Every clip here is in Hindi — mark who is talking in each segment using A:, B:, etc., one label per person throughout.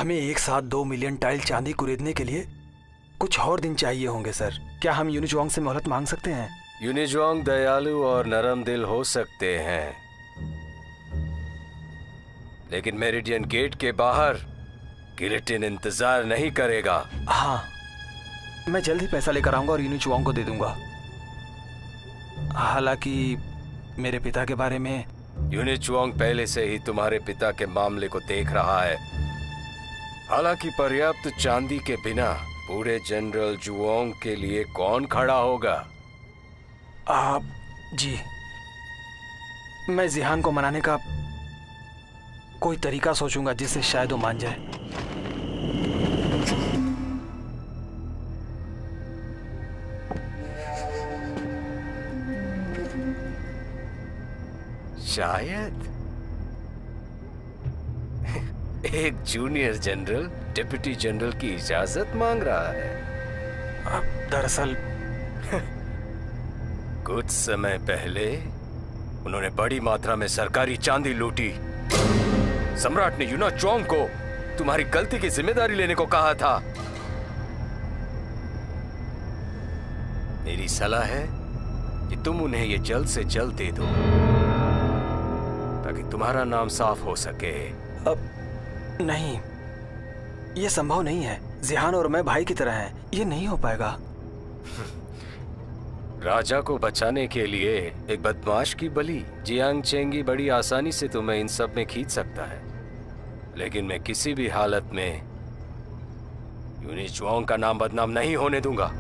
A: हमें एक साथ 2 मिलियन टाइल चांदी खरीदने के लिए कुछ और दिन चाहिए होंगे सर। क्या हम यूनिचुआंग से मोहलत मांग सकते हैं?
B: यूनिचुआंग दयालु और नरम दिल हो सकते हैं, लेकिन मेरिडियन गेट के बाहर गिलेटिन इंतजार नहीं करेगा।
A: हाँ, मैं जल्द ही पैसा लेकर आऊंगा और यूनिचुआंग को दे दूंगा। हालांकि मेरे पिता के बारे में
B: यूनिचुआंग पहले से ही तुम्हारे पिता के मामले को देख रहा है। हालांकि पर्याप्त चांदी के बिना पूरे जनरल जुओंग के लिए कौन खड़ा होगा?
A: आप जी, मैं जिहान को मनाने का कोई तरीका सोचूंगा जिससे शायद वो मान जाए।
B: शायद एक जूनियर जनरल डिप्टी जनरल की इजाजत मांग रहा है।
A: दरअसल
B: कुछ समय पहले उन्होंने बड़ी मात्रा में सरकारी चांदी लूटी। सम्राट ने यूनिचुआंग को तुम्हारी गलती की जिम्मेदारी लेने को कहा था। मेरी सलाह है कि तुम उन्हें ये जल्द से जल्द दे दो ताकि तुम्हारा नाम साफ हो सके।
A: अब नहीं, ये संभव नहीं है। जिहान और मैं भाई की तरह हैं, ये नहीं हो पाएगा।
B: राजा को बचाने के लिए एक बदमाश की बलि जियांग चेंगी बड़ी आसानी से तुम्हें इन सब में खींच सकता है, लेकिन मैं किसी भी हालत में यूनिचुआंग का नाम बदनाम नहीं होने दूंगा।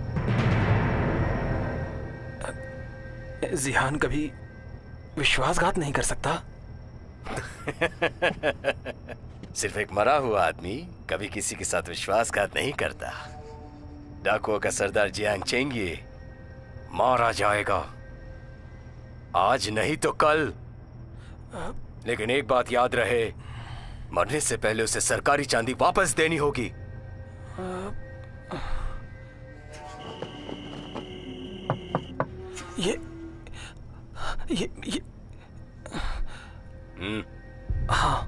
A: जिहान कभी विश्वासघात नहीं कर सकता।
B: सिर्फ एक मरा हुआ आदमी कभी किसी के साथ विश्वासघात नहीं करता। डाकुओं का सरदार जियांग चेंगी मारा जाएगा, आज नहीं तो कल। लेकिन एक बात याद रहे, मरने से पहले उसे सरकारी चांदी वापस देनी होगी।
A: ये हाँ,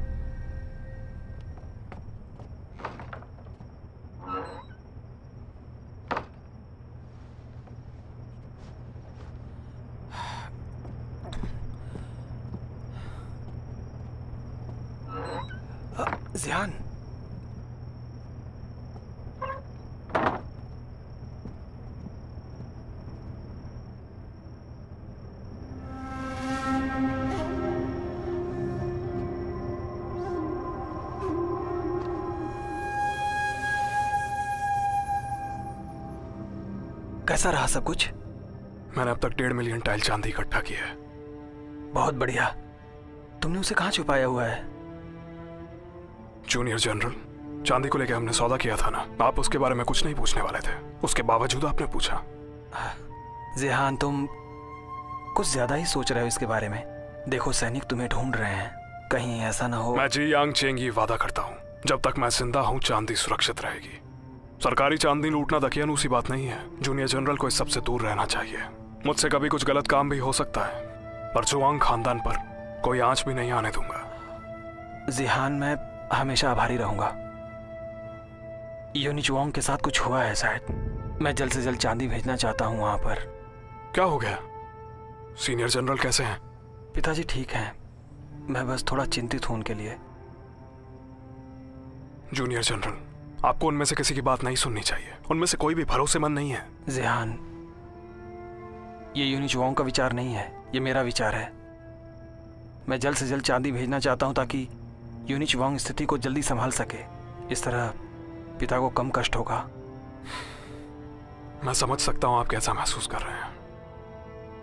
A: जिहान, कैसा रहा सब कुछ?
C: मैंने अब तक 1.5 मिलियन टाइल चांदी इकट्ठा की है।
A: बहुत बढ़िया। तुमने उसे कहाँ छुपाया हुआ है?
C: जूनियर जनरल, चांदी को लेकर हमने सौदा किया था ना, आप उसके बारे में कुछ नहीं पूछने वाले थे, उसके बावजूद आपने पूछा।
A: जिहान, तुम कुछ ज्यादा ही सोच रहे हो इसके बारे में। देखो, सैनिक तुम्हें ढूंढ रहे हैं, कहीं ऐसा ना हो।
C: मैं जियांग चेंगी वादा करता हूँ, जब तक मैं जिंदा हूँ चांदी सुरक्षित रहेगी। सरकारी चांदी लूटना दकियानूसी बात नहीं है। जूनियर जनरल को इस सबसे दूर रहना चाहिए। मुझसे कभी कुछ गलत काम भी हो सकता है, पर जुआंग खानदान पर कोई आंच भी नहीं आने दूंगा।
A: जिहान, मैं हमेशा आभारी रहूंगा। यूनिचुआंग के साथ कुछ हुआ है शायद। मैं जल्द से जल्द चांदी भेजना चाहता हूँ वहां पर।
C: क्या हो गया? सीनियर जनरल कैसे हैं?
A: पिताजी ठीक हैं, मैं बस थोड़ा चिंतित हूं उनके लिए।
C: जूनियर जनरल, आपको उनमें से किसी की बात नहीं सुननी चाहिए। उनमें से कोई भी भरोसेमंद नहीं है।
A: जिहान, ये यूनिचुआंग का विचार नहीं है, ये मेरा विचार है। मैं जल्द से जल्द चांदी भेजना चाहता हूं ताकि यूनिचुआंग स्थिति को जल्दी संभाल सके। इस तरह पिता को कम कष्ट होगा।
C: मैं समझ सकता हूं आप कैसा महसूस कर रहे हैं।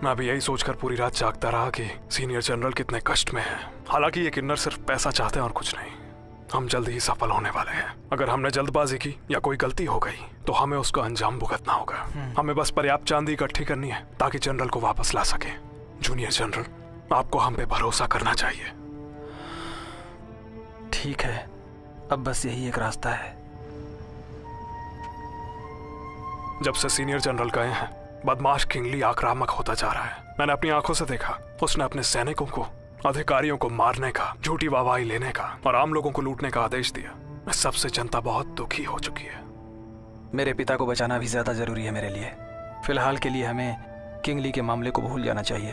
C: मैं अभी यही सोचकर पूरी रात जागता रहा कि सीनियर जनरल कितने कष्ट में है। हालांकि ये किन्नर सिर्फ पैसा चाहते हैं और कुछ नहीं। हम जल्द ही सफल होने वाले हैं। अगर हमने जल्दबाजी की या कोई गलती हो गई तो हमें उसका अंजाम भुगतना होगा। हमें बस पर्याप्त चांदी इकट्ठी करनी है ताकि जनरल को वापस ला सके। जूनियर जनरल, आपको हम पे भरोसा करना चाहिए।
A: ठीक है, अब बस यही एक रास्ता है।
C: जब से सीनियर जनरल गए हैं, बदमाश किंगली आक्रामक होता जा रहा है। मैंने अपनी आंखों से देखा, उसने अपने सैनिकों को, अधिकारियों को मारने का, झूठी वाहवाही लेने का और आम लोगों को लूटने का आदेश दिया। मैं सबसे जनता बहुत दुखी हो चुकी है।
A: मेरे पिता को बचाना भी ज्यादा जरूरी है मेरे लिए। फिलहाल के लिए हमें किंग ली के मामले को भूल जाना चाहिए।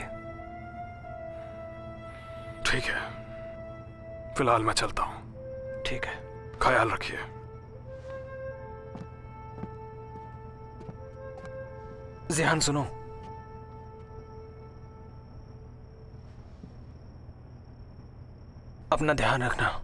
C: ठीक है, फिलहाल मैं चलता हूं।
A: ठीक है।
C: ख्याल रखिए।
A: जिहान सुनो, अपना ध्यान रखना।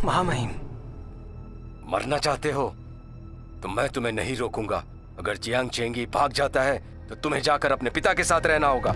A: महामहिम,
B: मरना चाहते हो तो मैं तुम्हें नहीं रोकूंगा। अगर जियांग चेंगी भाग जाता है तो तुम्हें जाकर अपने पिता के साथ रहना होगा।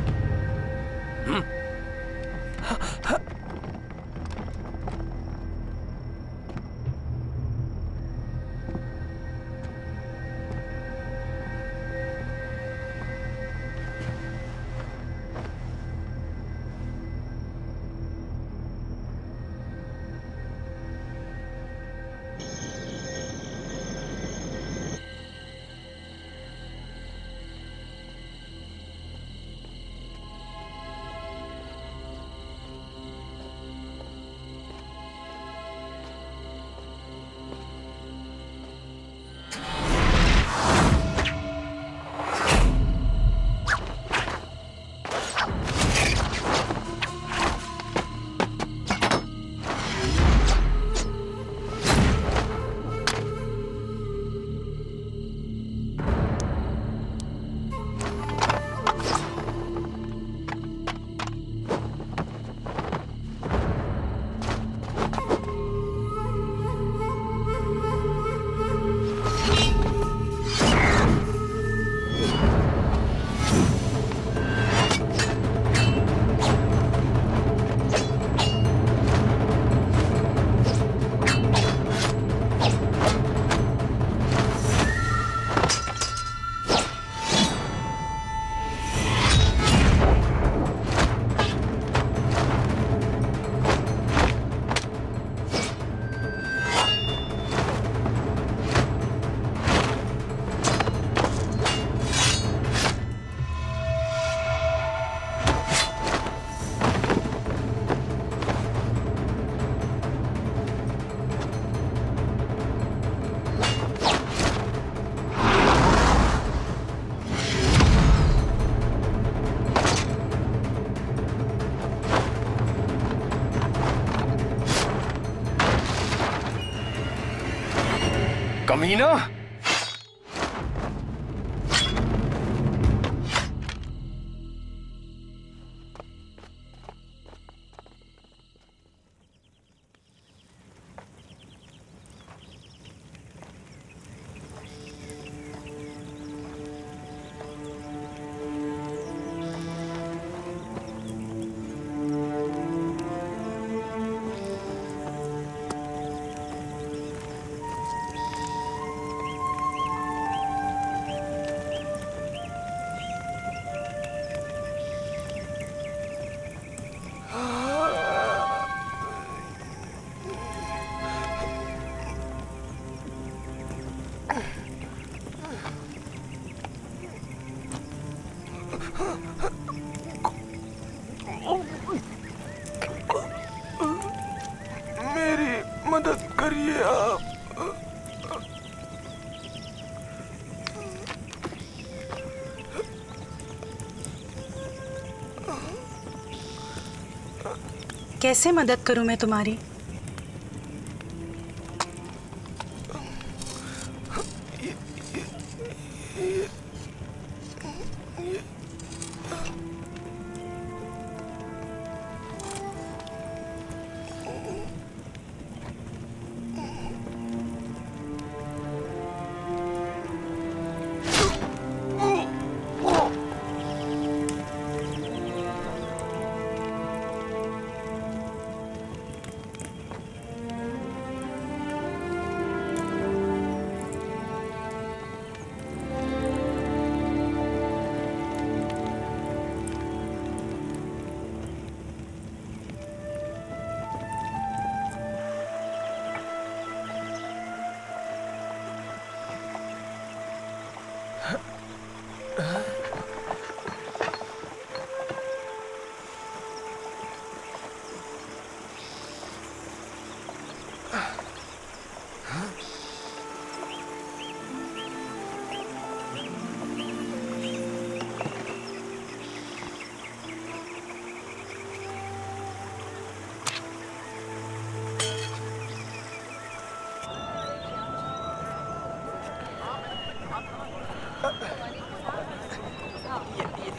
B: कमीना!
A: मेरी मदद करिए आप।
D: कैसे मदद करूं मैं तुम्हारी?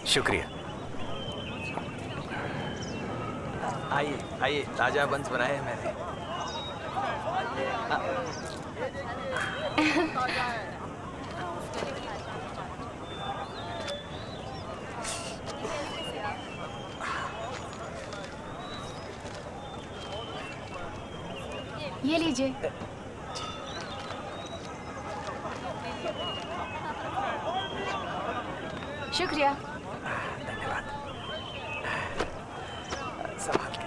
B: शुक्रिया।
E: आइए आइए, ताजा बंस बनाए हैं मैंने।
F: ये लीजिए। शुक्रिया।
E: धन्यवाद। संभाल के।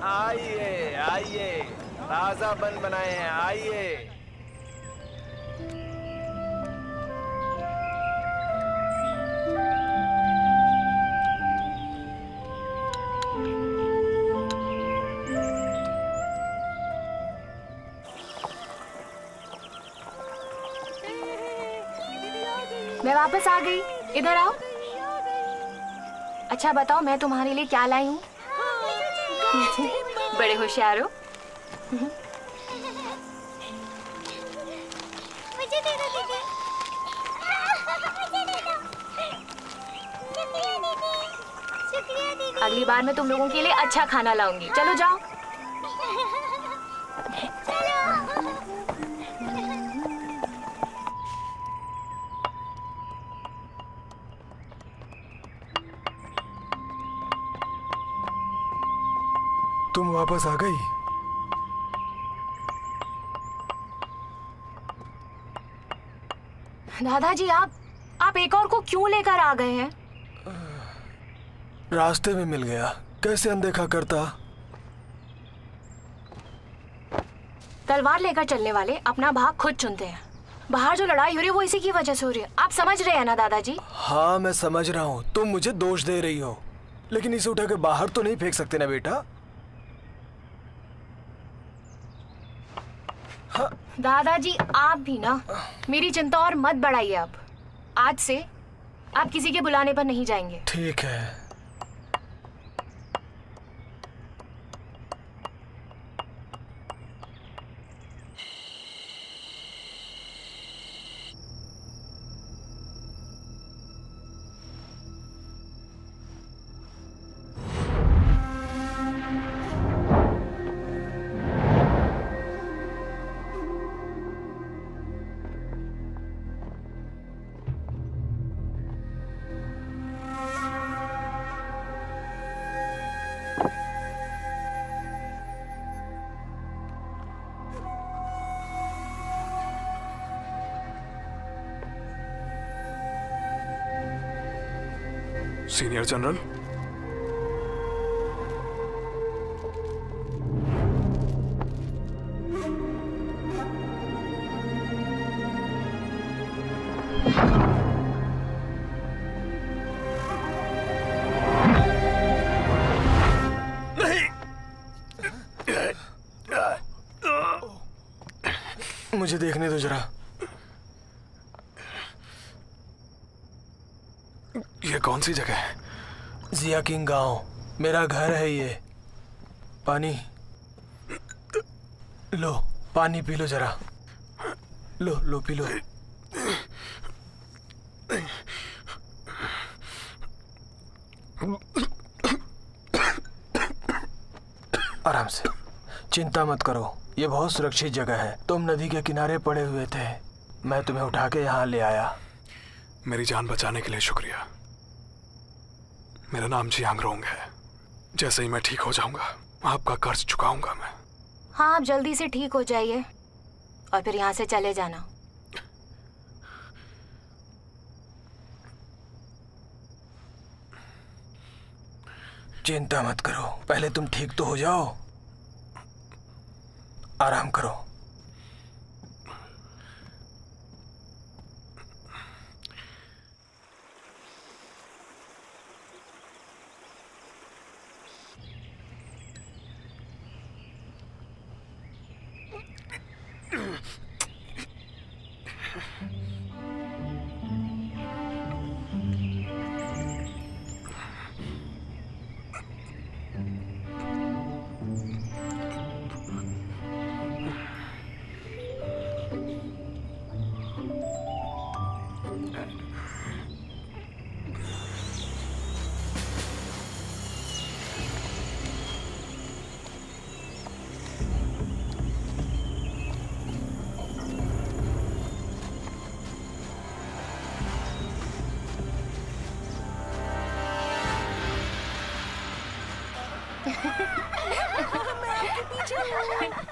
E: आइए आइए, ताजा बन बनाए हैं, आइए।
F: मैं वापस आ गई, इधर आओ। अच्छा बताओ, मैं तुम्हारे लिए क्या लाई हूँ? बड़े होशियार हो।
G: मुझे दे दो दीदी। शुक्रिया दीदी।
F: अगली बार मैं तुम लोगों के लिए अच्छा खाना लाऊंगी। चलो जाओ।
H: तुम वापस आ गई?
F: दादाजी, आप एक और को क्यों लेकर आ गए हैं?
H: रास्ते में मिल गया, कैसे अनदेखा करता।
F: तलवार लेकर चलने वाले अपना भाग खुद चुनते हैं। बाहर जो लड़ाई हो रही है वो इसी की वजह से हो रही है। आप समझ रहे हैं ना दादाजी?
H: हाँ मैं समझ रहा हूँ, तुम मुझे दोष दे रही हो, लेकिन इसे उठा के बाहर तो नहीं फेंक सकते ना बेटा।
F: दादाजी आप भी ना मेरी चिंता और मत बढ़ाइए। अब आज से आप किसी के बुलाने पर नहीं जाएंगे।
H: ठीक है।
C: सीनियर जनरल,
H: मुझे देखने दो जरा।
C: ये कौन सी जगह है?
H: जिया किंग गांव, मेरा घर है ये। पानी लो, पानी पी लो जरा। लो लो पी लो। आराम से, चिंता मत करो, ये बहुत सुरक्षित जगह है। तुम नदी के किनारे पड़े हुए थे, मैं तुम्हें उठा के यहाँ ले आया।
C: मेरी जान बचाने के लिए शुक्रिया। मेरा नाम जियांग रोंग है। जैसे ही मैं ठीक हो जाऊंगा आपका कर्ज चुकाऊंगा मैं।
F: हाँ, आप जल्दी से ठीक हो जाइए और फिर यहाँ से चले जाना।
H: चिंता मत करो, पहले तुम ठीक तो हो जाओ, आराम करो।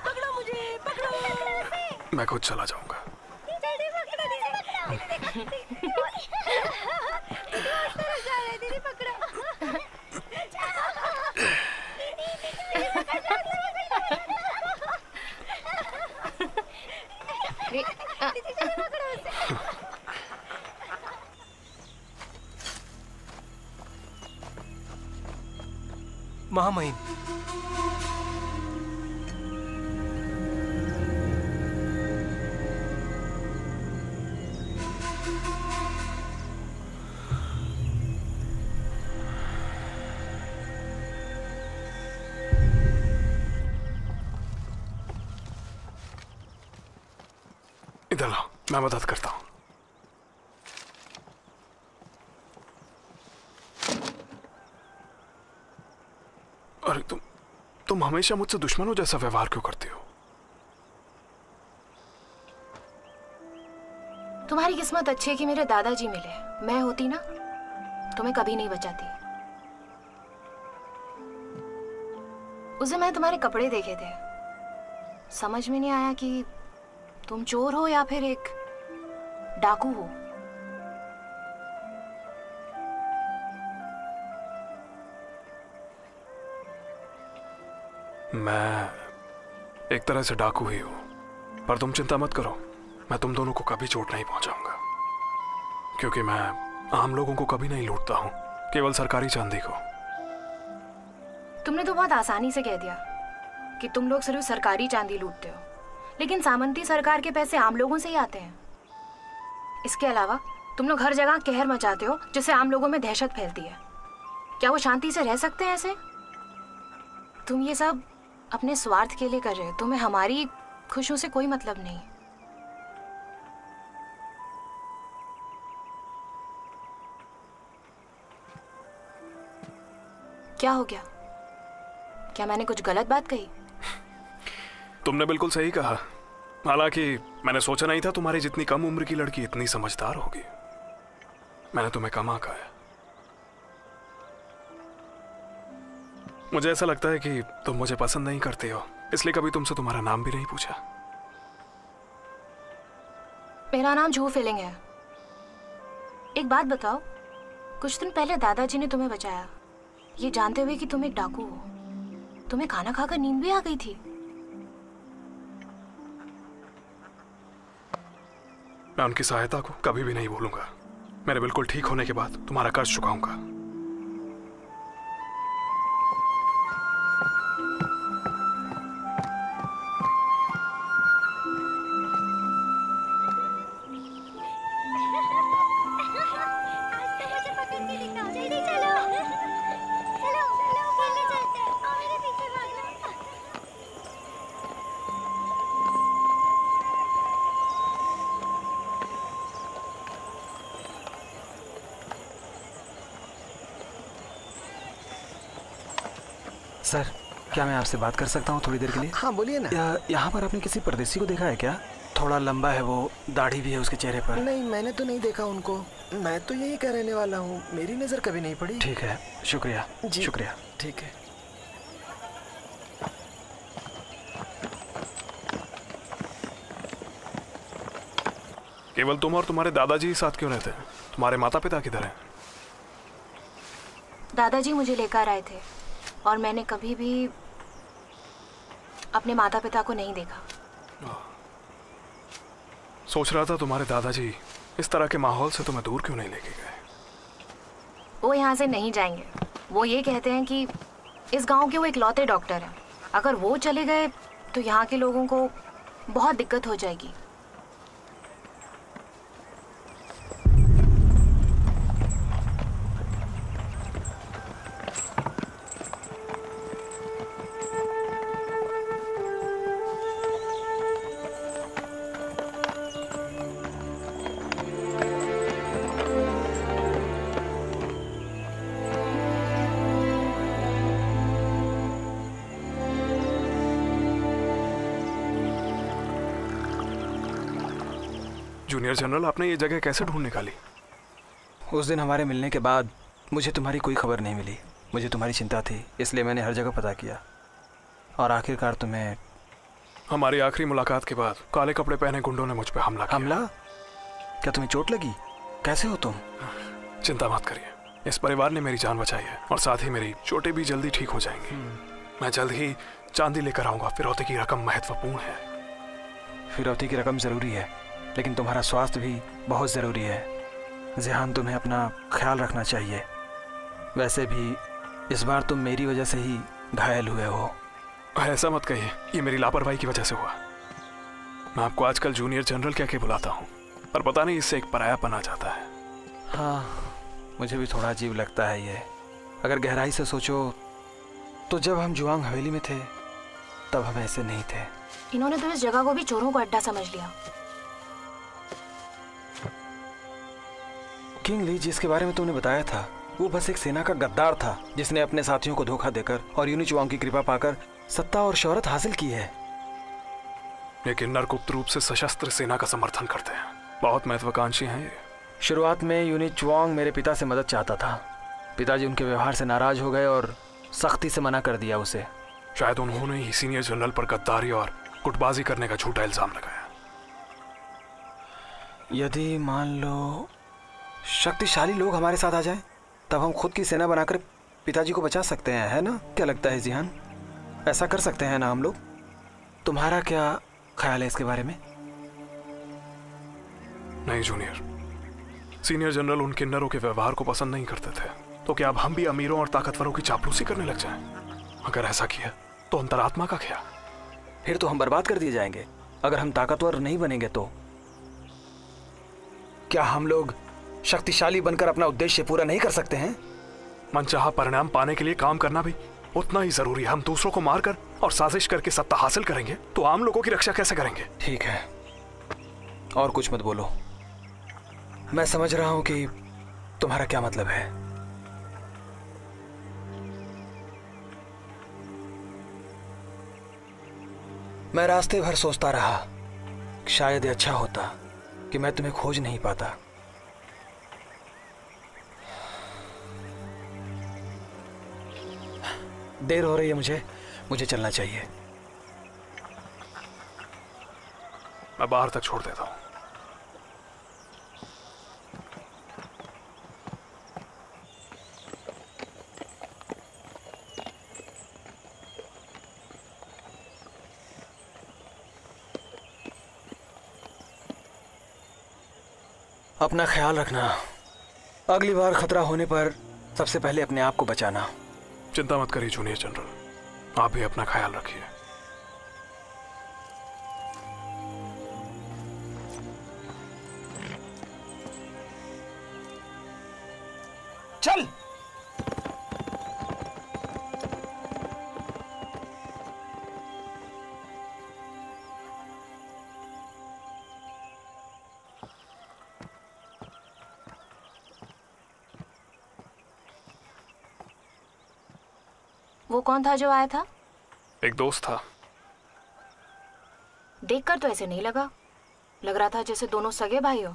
G: पकड़ो मुझे, पकड़ो।
C: मैं खुद चला जाऊंगा।
G: दीदी पकड़ो।
H: महामहिम,
C: इधर लाओ, मैं मदद करता हूँ। अरे तुम हमेशा मुझसे दुश्मनों जैसा व्यवहार क्यों करती हो?
F: तुम्हारी किस्मत अच्छी है कि मेरे दादाजी मिले। मैं होती ना तुम्हें कभी नहीं बचाती। उस दिन मैंने तुम्हारे कपड़े देखे थे, समझ में नहीं आया कि तुम चोर हो या फिर एक डाकू हो।
C: मैं एक तरह से डाकू ही हूं, पर तुम चिंता मत करो, मैं तुम दोनों को कभी चोट नहीं पहुंचाऊंगा, क्योंकि मैं आम लोगों को कभी नहीं लूटता हूं, केवल सरकारी चांदी को।
F: तुमने तो बहुत आसानी से कह दिया कि तुम लोग सिर्फ सरकारी चांदी लूटते हो, लेकिन सामंती सरकार के पैसे आम लोगों से ही आते हैं। इसके अलावा तुम लोग हर जगह कहर मचाते हो, जिससे आम लोगों में दहशत फैलती है। क्या वो शांति से रह सकते हैं ऐसे? तुम ये सब अपने स्वार्थ के लिए कर रहे हो। तुम्हें हमारी खुशियों से कोई मतलब नहीं। क्या हो गया? क्या मैंने कुछ गलत बात कही?
C: तुमने बिल्कुल सही कहा। हालांकि मैंने सोचा नहीं था तुम्हारी जितनी कम उम्र की लड़की इतनी समझदार होगी। मैंने तुम्हें कम आंका है। मुझे ऐसा लगता है कि तुम मुझे पसंद नहीं करते हो, इसलिए कभी तुमसे तुम्हारा नाम भी नहीं पूछा।
F: मेरा नाम झू फिलिंग है। एक बात बताओ, कुछ दिन पहले दादाजी ने तुम्हें बचाया, ये जानते हुए कि तुम एक डाकू हो। तुम्हें खाना खाकर नींद भी आ गई थी।
C: मैं उनकी सहायता को कभी भी नहीं भूलूंगा। मेरे बिल्कुल ठीक होने के बाद तुम्हारा कर्ज चुकाऊंगा।
A: सर, क्या मैं आपसे बात कर सकता हूँ थोड़ी देर के लिए?
E: हाँ बोलिए ना।
A: यहाँ पर आपने किसी परदेसी को देखा है क्या? थोड़ा लंबा है वो, दाढ़ी भी है उसके चेहरे पर।
E: नहीं, मैंने तो नहीं देखा उनको। मैं तो यही का रहने वाला हूँ, मेरी नजर कभी नहीं पड़ी।
A: ठीक है, शुक्रिया।
E: जी,
A: शुक्रिया।
E: ठीक है।
C: केवल तुम और तुम्हारे दादाजी ही साथ क्यों रहते हैं? तुम्हारे माता पिता किधर हैं?
F: दादाजी मुझे लेकर आए थे और मैंने कभी भी अपने माता पिता को नहीं देखा।
C: सोच रहा था तुम्हारे दादाजी इस तरह के माहौल से तुम्हें दूर क्यों नहीं लेके गए?
F: वो यहाँ से नहीं जाएंगे। वो ये कहते हैं कि इस गांव के वो इकलौते डॉक्टर हैं। अगर वो चले गए तो यहाँ के लोगों को बहुत दिक्कत हो जाएगी।
C: जूनियर जनरल, आपने ये जगह कैसे ढूंढ निकाली?
A: उस दिन हमारे मिलने के बाद मुझे तुम्हारी कोई खबर नहीं मिली। मुझे तुम्हारी चिंता थी, इसलिए मैंने हर जगह पता किया और आखिरकार तुम्हें।
C: हमारी आखिरी मुलाकात के बाद काले कपड़े पहने गुंडों ने मुझ पे हमला किया।
A: हमला? क्या तुम्हें चोट लगी? कैसे हो तुम?
C: चिंता मत करिए, इस परिवार ने मेरी जान बचाई है और साथ ही मेरी चोटें भी जल्दी ठीक हो जाएंगी। मैं जल्द ही चांदी लेकर आऊंगा। फिरौती की रकम महत्वपूर्ण है।
A: फिरौती की रकम जरूरी है, लेकिन तुम्हारा स्वास्थ्य भी बहुत जरूरी है। ज़िहान, तुम्हें अपना ख्याल रखना चाहिए। वैसे भी इस बार तुम मेरी वजह से ही घायल हुए हो।
C: ऐसा मत कहिए, ये मेरी लापरवाही की वजह से हुआ। मैं आपको आजकल जूनियर जनरल कह के बुलाता हूँ, पर पता नहीं इससे एक परायापन आ जाता है।
A: हाँ, मुझे भी थोड़ा अजीब लगता है ये। अगर गहराई से सोचो तो जब हम जुआंग हवेली में थे तब हम ऐसे नहीं थे।
F: इन्होंने तो इस जगह को भी चोरों का अड्डा समझ लिया।
A: किंग ली, जिसके बारे में तुमने बताया था, वो बस एक सेना का गद्दार था जिसने अपने साथियों को धोखा देकर और यूनिचुआंग की कृपा पाकर सत्ता और शोहरत हासिल की है।
C: लेकिन नर गुप्त रूप से सशस्त्र सेना का समर्थन करते हैं। बहुत महत्वाकांक्षी हैं ये।
A: शुरुआत में यूनिचुआंग मेरे पिता से मदद चाहता था। पिताजी उनके व्यवहार से नाराज हो गए और सख्ती से मना कर दिया उसे।
C: शायद उन्होंने ही सीनियर जनरल पर गद्दारी और गुटबाजी करने का झूठा इल्जाम लगाया।
A: यदि मान लो शक्तिशाली लोग हमारे साथ आ जाएं, तब हम खुद की सेना बनाकर पिताजी को बचा सकते हैं, है ना? क्या लगता है ज़िहान? ऐसा कर सकते हैं ना हम लोग? तुम्हारा क्या ख्याल है इसके बारे में?
C: नहीं जूनियर, सीनियर जनरल उन किन्नरों के व्यवहार को पसंद नहीं करते थे, तो क्या अब हम भी अमीरों और ताकतवरों की चापलूसी करने लग जाएं? अगर ऐसा किया तो अंतरात्मा का क्या?
A: फिर तो हम बर्बाद कर दिए जाएंगे। अगर हम ताकतवर नहीं बनेंगे तो क्या हम लोग शक्तिशाली बनकर अपना उद्देश्य पूरा नहीं कर सकते हैं?
C: मनचाहा परिणाम पाने के लिए काम करना भी उतना ही जरूरी है। हम दूसरों को मारकर और साजिश करके सत्ता हासिल करेंगे तो आम लोगों की रक्षा कैसे करेंगे?
A: ठीक है, और कुछ मत बोलो। मैं समझ रहा हूं कि तुम्हारा क्या मतलब है। मैं रास्ते भर सोचता रहा, शायद ये अच्छा होता कि मैं तुम्हें खोज नहीं पाता। देर हो रही है, मुझे चलना चाहिए।
C: मैं बाहर तक छोड़ देता हूं।
A: अपना ख्याल रखना। अगली बार खतरा होने पर सबसे पहले अपने आप को बचाना।
C: चिंता मत करिए जूनियर जनरल, आप भी अपना ख्याल रखिए।
A: चल।
F: वो कौन था जो आया था?
C: एक दोस्त था।
F: देखकर तो ऐसे नहीं लगा। लग रहा था जैसे दोनों सगे भाई हो।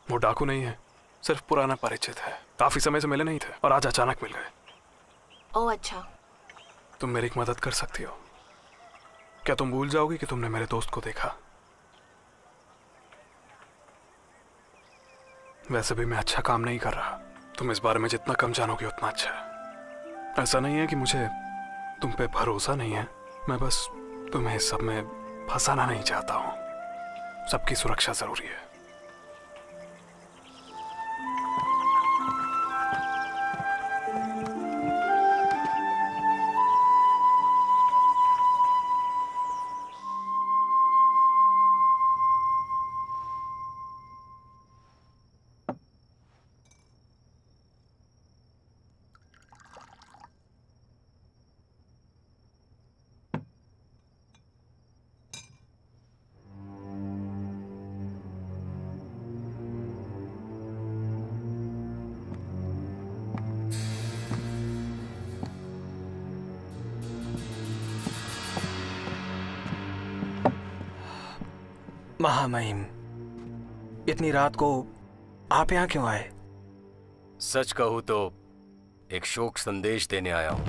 C: वो डाकू नहीं है, सिर्फ पुराना परिचित है। काफी समय से मिले नहीं थे और आज अचानक मिल गए।
F: ओह अच्छा।
C: तुम मेरी एक मदद कर सकती हो? क्या तुम भूल जाओगी कि तुमने मेरे दोस्त को देखा? वैसे भी मैं अच्छा काम नहीं कर रहा। तुम इस बारे में जितना कम जानोगे उतना अच्छा है। ऐसा नहीं है कि मुझे तुम पे भरोसा नहीं है, मैं बस तुम्हें इस सब में फंसाना नहीं चाहता हूं। सबकी सुरक्षा जरूरी है।
A: महामहिम, इतनी रात को आप यहाँ क्यों आए?
B: सच कहूं तो एक शोक संदेश देने आया हूं।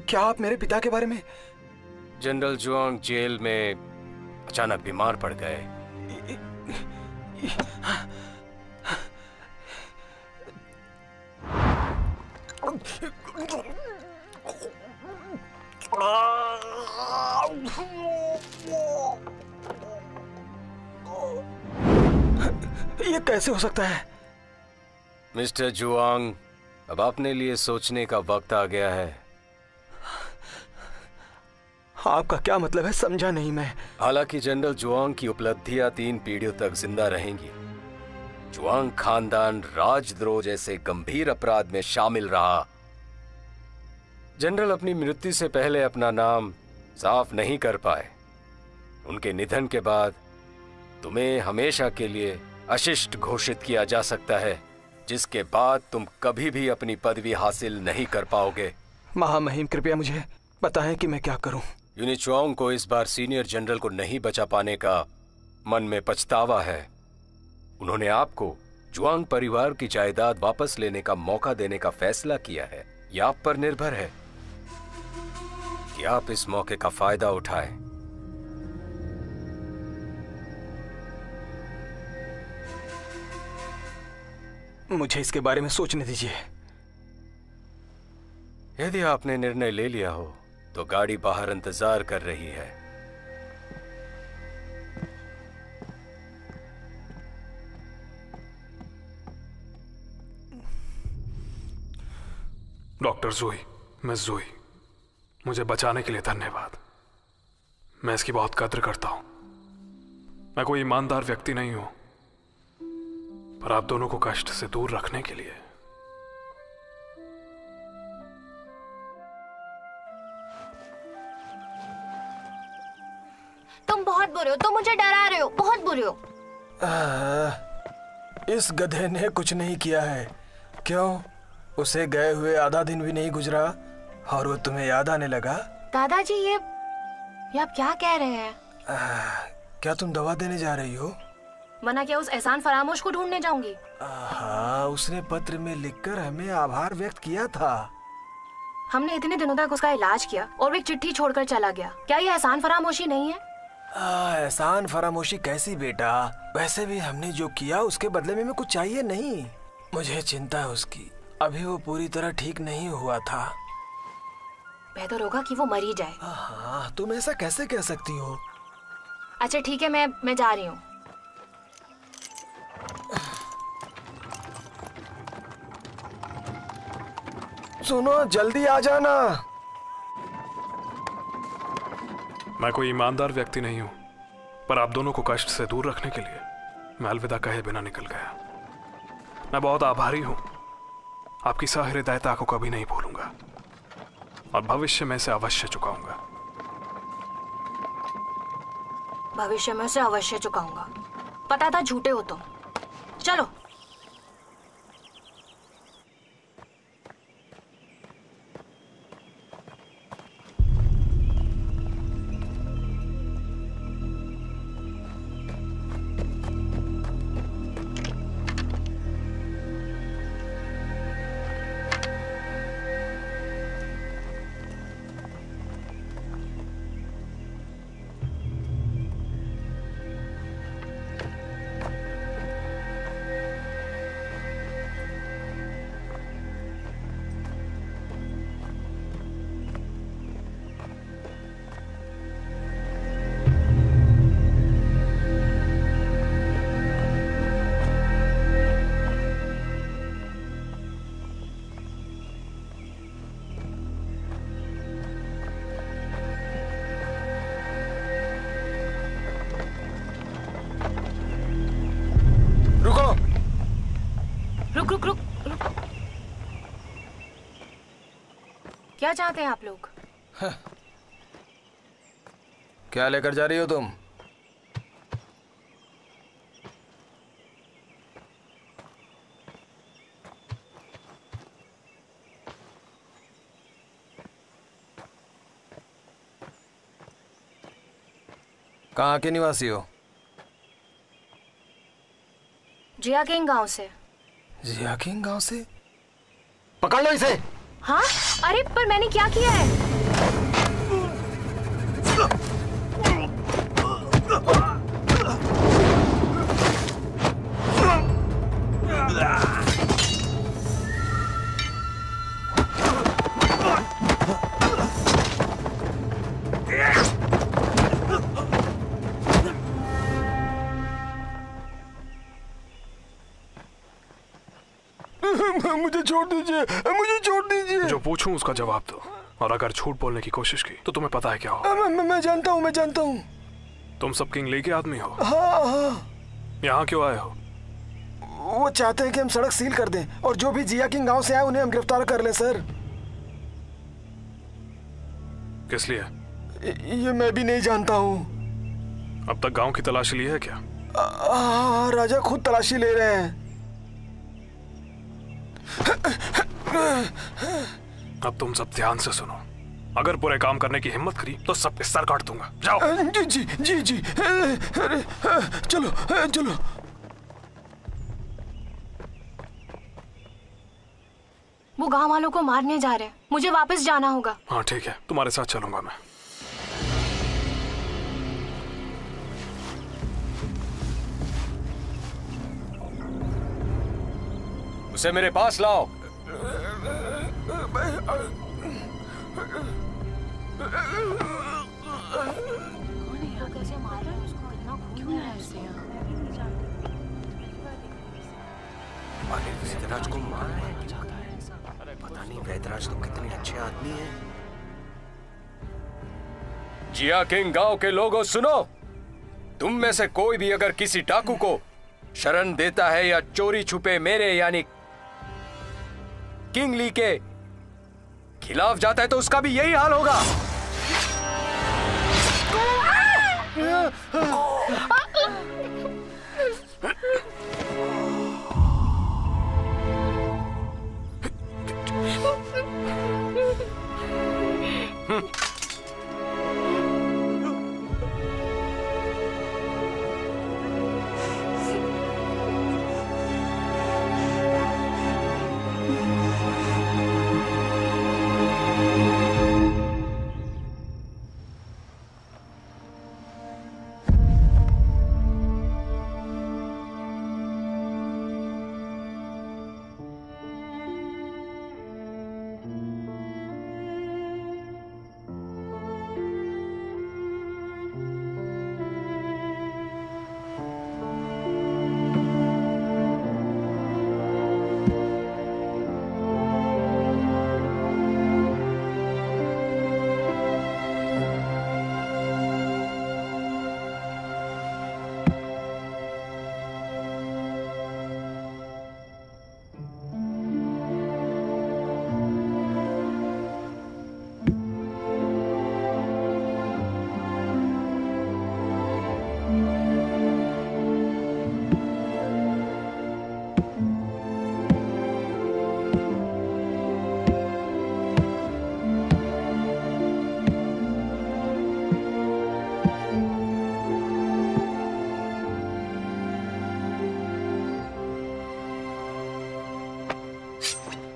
H: क्या आप मेरे पिता के बारे में?
B: जनरल जुआंग जेल में अचानक बीमार पड़ गए।
H: ये कैसे हो सकता है?
B: मिस्टर जुआंग, अब अपने लिए सोचने का वक्त आ गया है।
H: आपका क्या मतलब है? समझा नहीं मैं।
B: हालांकि जनरल जुआंग की उपलब्धियां 3 पीढ़ियों तक जिंदा रहेंगी। जुआंग खानदान राजद्रोह जैसे गंभीर अपराध में शामिल रहा। जनरल अपनी मृत्यु से पहले अपना नाम साफ नहीं कर पाए। उनके निधन के बाद तुम्हें हमेशा के लिए अशिष्ट घोषित किया जा सकता है, जिसके बाद तुम कभी भी अपनी पदवी हासिल नहीं कर पाओगे।
H: महामहिम, कृपया मुझे बताएं कि मैं क्या करूं।
B: यूनिचुआंग को इस बार सीनियर जनरल को नहीं बचा पाने का मन में पछतावा है। उन्होंने आपको जुआंग परिवार की जायदाद वापस लेने का मौका देने का फैसला किया है। यह आप पर निर्भर है कि आप इस मौके का फायदा उठाएं।
H: मुझे इसके बारे में सोचने दीजिए।
B: यदि आपने निर्णय ले लिया हो तो गाड़ी बाहर इंतजार कर रही है।
C: डॉक्टर जोई, मिस जोई, मुझे बचाने के लिए धन्यवाद। मैं इसकी बहुत कद्र करता हूं। मैं कोई ईमानदार व्यक्ति नहीं हूं, पर आप दोनों को कष्ट से दूर रखने के लिए।
F: तुम बहुत बुरे हो, तुम मुझे डरा रहे हो, बहुत बुरे हो।
H: इस गधे ने कुछ नहीं किया है। क्यों? उसे गए हुए आधा दिन भी नहीं गुजरा और वो तुम्हें याद आने लगा?
F: दादाजी, ये आप क्या कह रहे हैं?
H: क्या तुम दवा देने जा रही हो?
F: मना क्या उस एहसान फरामोश को ढूंढने जाऊंगी?
H: हाँ, उसने पत्र में लिखकर हमें आभार व्यक्त किया था।
F: हमने इतने दिनों तक उसका इलाज किया और वो एक चिट्ठी छोड़कर चला गया। क्या ये एहसान फरामोशी नहीं है?
H: एहसान फरामोशी कैसी बेटा? वैसे भी हमने जो किया उसके बदले में कुछ चाहिए नहीं। मुझे चिंता है उसकी। अभी वो पूरी तरह ठीक नहीं हुआ था।
F: बेहतर होगा कि वो मर ही जाए।
H: हाँ, तुम ऐसा कैसे कह सकती हो?
F: अच्छा ठीक है, मैं जा रही हूँ।
H: सुनो, जल्दी आ जाना।
C: मैं कोई ईमानदार व्यक्ति नहीं हूं, पर आप दोनों को कष्ट से दूर रखने के लिए मैं अलविदा कहे बिना निकल गया। मैं बहुत आभारी हूं। आपकी सहृदयता को कभी नहीं भूलूंगा और भविष्य में से अवश्य चुकाऊंगा।
F: भविष्य में से अवश्य चुकाऊंगा। पता था झूठे हो तुम। चलो। रुक। क्या चाहते हैं आप लोग?
H: क्या लेकर जा रही हो तुम? कहाँ के निवासी हो?
F: जिया किंग गांव से।
H: जिया किंग गांव से?
E: पकड़ लो इसे।
F: हाँ? अरे पर मैंने क्या किया है?
H: मुझे छोड़ दीजिए, मुझे छोड़ दीजिए।
C: जो पूछूं उसका जवाब दो, और अगर झूठ बोलने की कोशिश की तो तुम्हें पता है क्या होगा।
H: मैं जानता हूँ, मैं जानता हूँ।
C: तुम सब किंग ली के आदमी हो?
H: हाँ हाँ।
C: यहाँ क्यों आए हो?
H: वो चाहते हैं कि हम सड़क सील कर दें और जो भी जिया किंग गांव से आए उन्हें हम गिरफ्तार कर लें सर।
C: किस लिए?
H: ये मैं भी नहीं जानता हूँ।
C: अब तक गांव की तलाशी ली है क्या?
H: राजा खुद तलाशी ले रहे हैं।
C: अब तुम सब ध्यान से सुनो, अगर बुरे काम करने की हिम्मत करी तो सबके सर काट दूंगा। जाओ।
H: जी जी जी जी। चलो चलो।
F: वो गांव वालों को मारने जा रहे हैं, मुझे वापस जाना होगा।
C: हाँ ठीक है, तुम्हारे साथ चलूंगा मैं।
B: उसे मेरे पास लाओ।
E: वैदराज को मारना पता नहीं, वैदराज तो कितने अच्छे आदमी हैं।
B: जिया किंग गांव के लोगों सुनो, तुम में से कोई भी अगर किसी डाकू को शरण देता है या चोरी छुपे मेरे यानी किंग ली के खिलाफ जाता है तो उसका भी यही हाल होगा।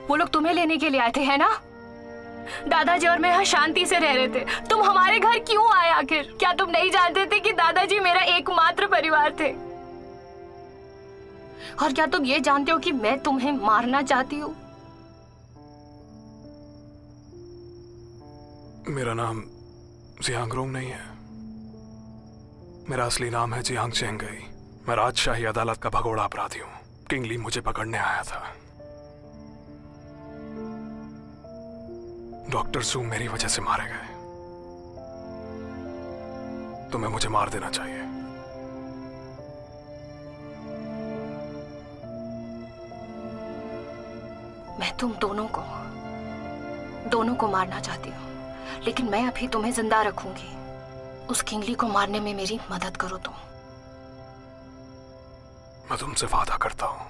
F: वो लोग तुम्हें लेने के लिए आए थे, है ना? दादाजी और मैं यहाँ शांति से रह रहे थे, तुम हमारे घर क्यों आए आखिर? क्या तुम नहीं जानते थे कि दादाजी मेरा एकमात्र परिवार थे? और क्या तुम ये जानते हो कि मैं तुम्हें मारना चाहती हूँ?
C: मेरा नाम जियांगरोंग नहीं है, मेरा असली नाम है जियांग चेंगई। मैं राजशाही अदालत का भगोड़ा अपराधी हूँ। किंग ली मुझे पकड़ने आया था। डॉक्टर सू मेरी वजह से मारे गए। तुम्हें मुझे मार देना चाहिए।
F: मैं तुम दोनों को मारना चाहती हूँ, लेकिन मैं अभी तुम्हें जिंदा रखूंगी। उस किंगली को मारने में मेरी मदद करो तुम।
C: मैं तुमसे वादा करता हूँ।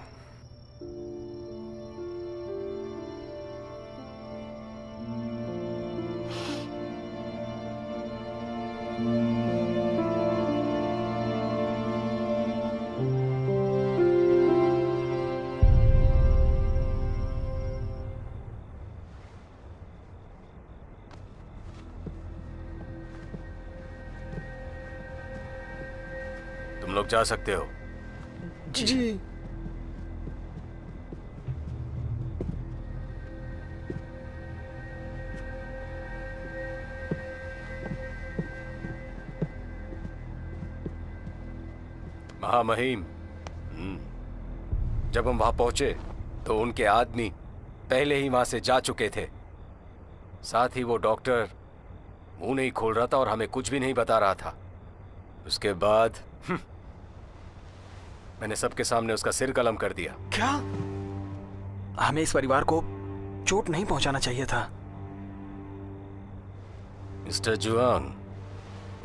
B: जा सकते हो।
E: जी।
B: महामहिम, जब हम वहां पहुंचे तो उनके आदमी पहले ही वहां से जा चुके थे। साथ ही वो डॉक्टर मुंह नहीं खोल रहा था और हमें कुछ भी नहीं बता रहा था। उसके बाद मैंने सबके सामने उसका सिर कलम कर दिया।
A: क्या? हमें इस परिवार को चोट नहीं पहुंचाना चाहिए था।
B: मिस्टर जुआंग,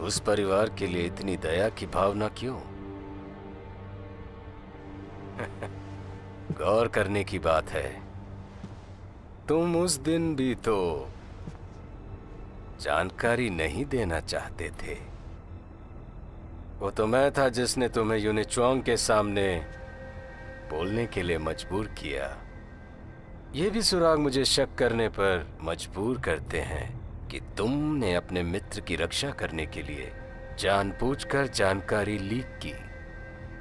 B: उस परिवार के लिए इतनी दया की भावना क्यों? गौर करने की बात है, तुम उस दिन भी तो जानकारी नहीं देना चाहते थे। वो तो मैं था जिसने तुम्हें यूनिचुआंग के सामने बोलने के लिए मजबूर किया। ये भी सुराग मुझे शक करने पर मजबूर करते हैं कि तुमने अपने मित्र की रक्षा करने के लिए जानबूझकर जानकारी लीक की।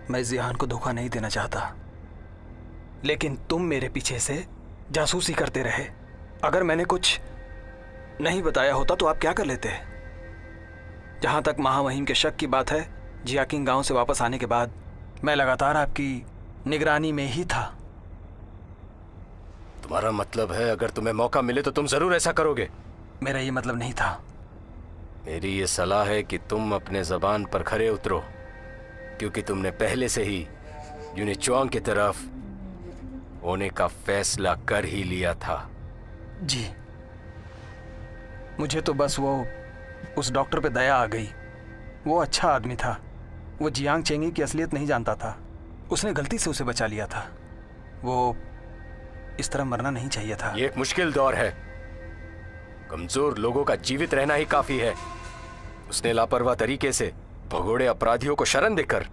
A: मैं जियान को धोखा नहीं देना चाहता, लेकिन तुम मेरे पीछे से जासूसी करते रहे। अगर मैंने कुछ नहीं बताया होता तो आप क्या कर लेते? जहां तक महामहिम के शक की बात है, जियाकिंग गांव से वापस आने के बाद मैं लगातार आपकी निगरानी में ही था।
B: तुम्हारा मतलब है अगर तुम्हें मौका मिले तो तुम जरूर ऐसा करोगे?
A: मेरा ये मतलब नहीं था।
B: मेरी ये सलाह है कि तुम अपने जबान पर खरे उतरो, क्योंकि तुमने पहले से ही यूनिचुआंग की तरफ होने का फैसला कर ही लिया था।
A: जी, मुझे तो बस उस डॉक्टर पे दया आ गई। वो अच्छा आदमी था। वो जियांग चेंगी की असलियत नहीं जानता था। उसने गलती से उसे बचा लिया था। वो इस तरह मरना नहीं चाहिए था।
B: ये एक मुश्किल दौर है। कमजोर लोगों का जीवित रहना ही काफी है। उसने लापरवाह तरीके से भगोड़े अपराधियों को शरण देकर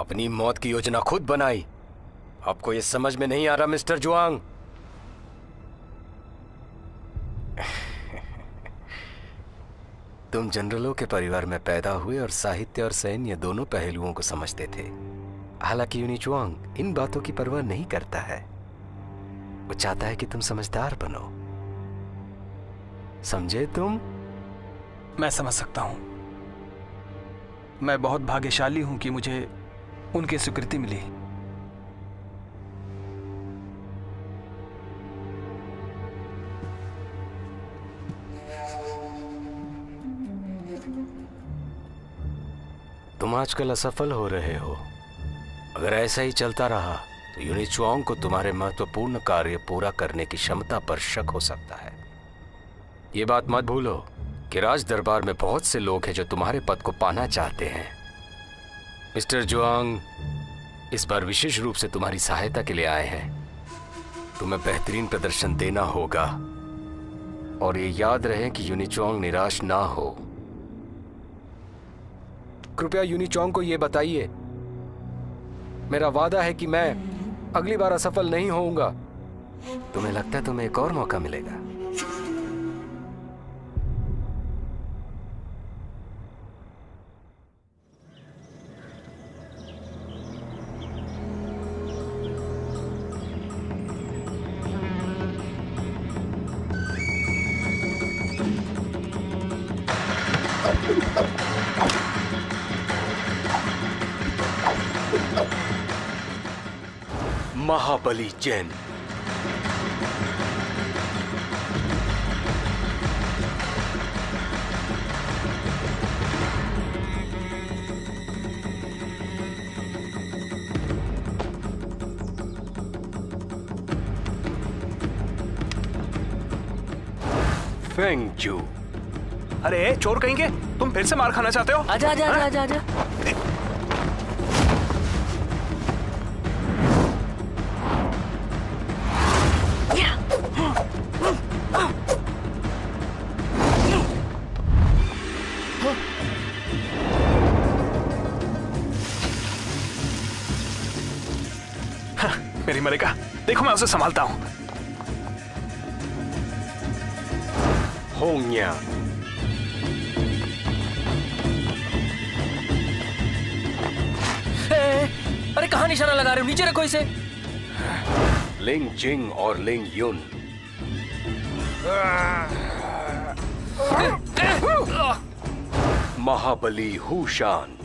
B: अपनी मौत की योजना खुद बनाई। आपको ये समझ में नहीं आ रहा मिस्टर जुआंग? तुम जनरलों के परिवार में पैदा हुए और साहित्य और सैन्य दोनों पहलुओं को समझते थे। हालांकि यूनिचुआंग इन बातों की परवाह नहीं करता है। वो चाहता है कि तुम समझदार बनो। समझे तुम?
A: मैं समझ सकता हूं। मैं बहुत भाग्यशाली हूं कि मुझे उनकी स्वीकृति मिली।
B: तुम आजकल असफल हो रहे हो। अगर ऐसा ही चलता रहा तो यूनिचुआंग को तुम्हारे महत्वपूर्ण कार्य पूरा करने की क्षमता पर शक हो सकता है। ये बात मत भूलो कि राज दरबार में बहुत से लोग हैं जो तुम्हारे पद को पाना चाहते हैं। मिस्टर जुआंग इस बार विशेष रूप से तुम्हारी सहायता के लिए आए हैं। तुम्हें बेहतरीन प्रदर्शन देना होगा और ये याद रहे कि यूनिचुआंग निराश ना हो। कृपया यूनिचुआंग को यह बताइए, मेरा वादा है कि मैं अगली बार असफल नहीं होऊंगा। तुम्हें लगता है तुम्हें एक और मौका मिलेगा? महाबली जैन। फेंगजू।
C: अरे चोर कहेंगे, तुम फिर से मार खाना चाहते हो?
I: आजा आजा आजा आजा आजा।
C: मेरी मलिका, देखो मैं उसे संभालता हूं।
B: होंग्या।
I: अरे कहाँ निशाना लगा रहे हो? नीचे रखो इसे।
B: लिंग जिंग और लिंग युन। महाबली हुशान।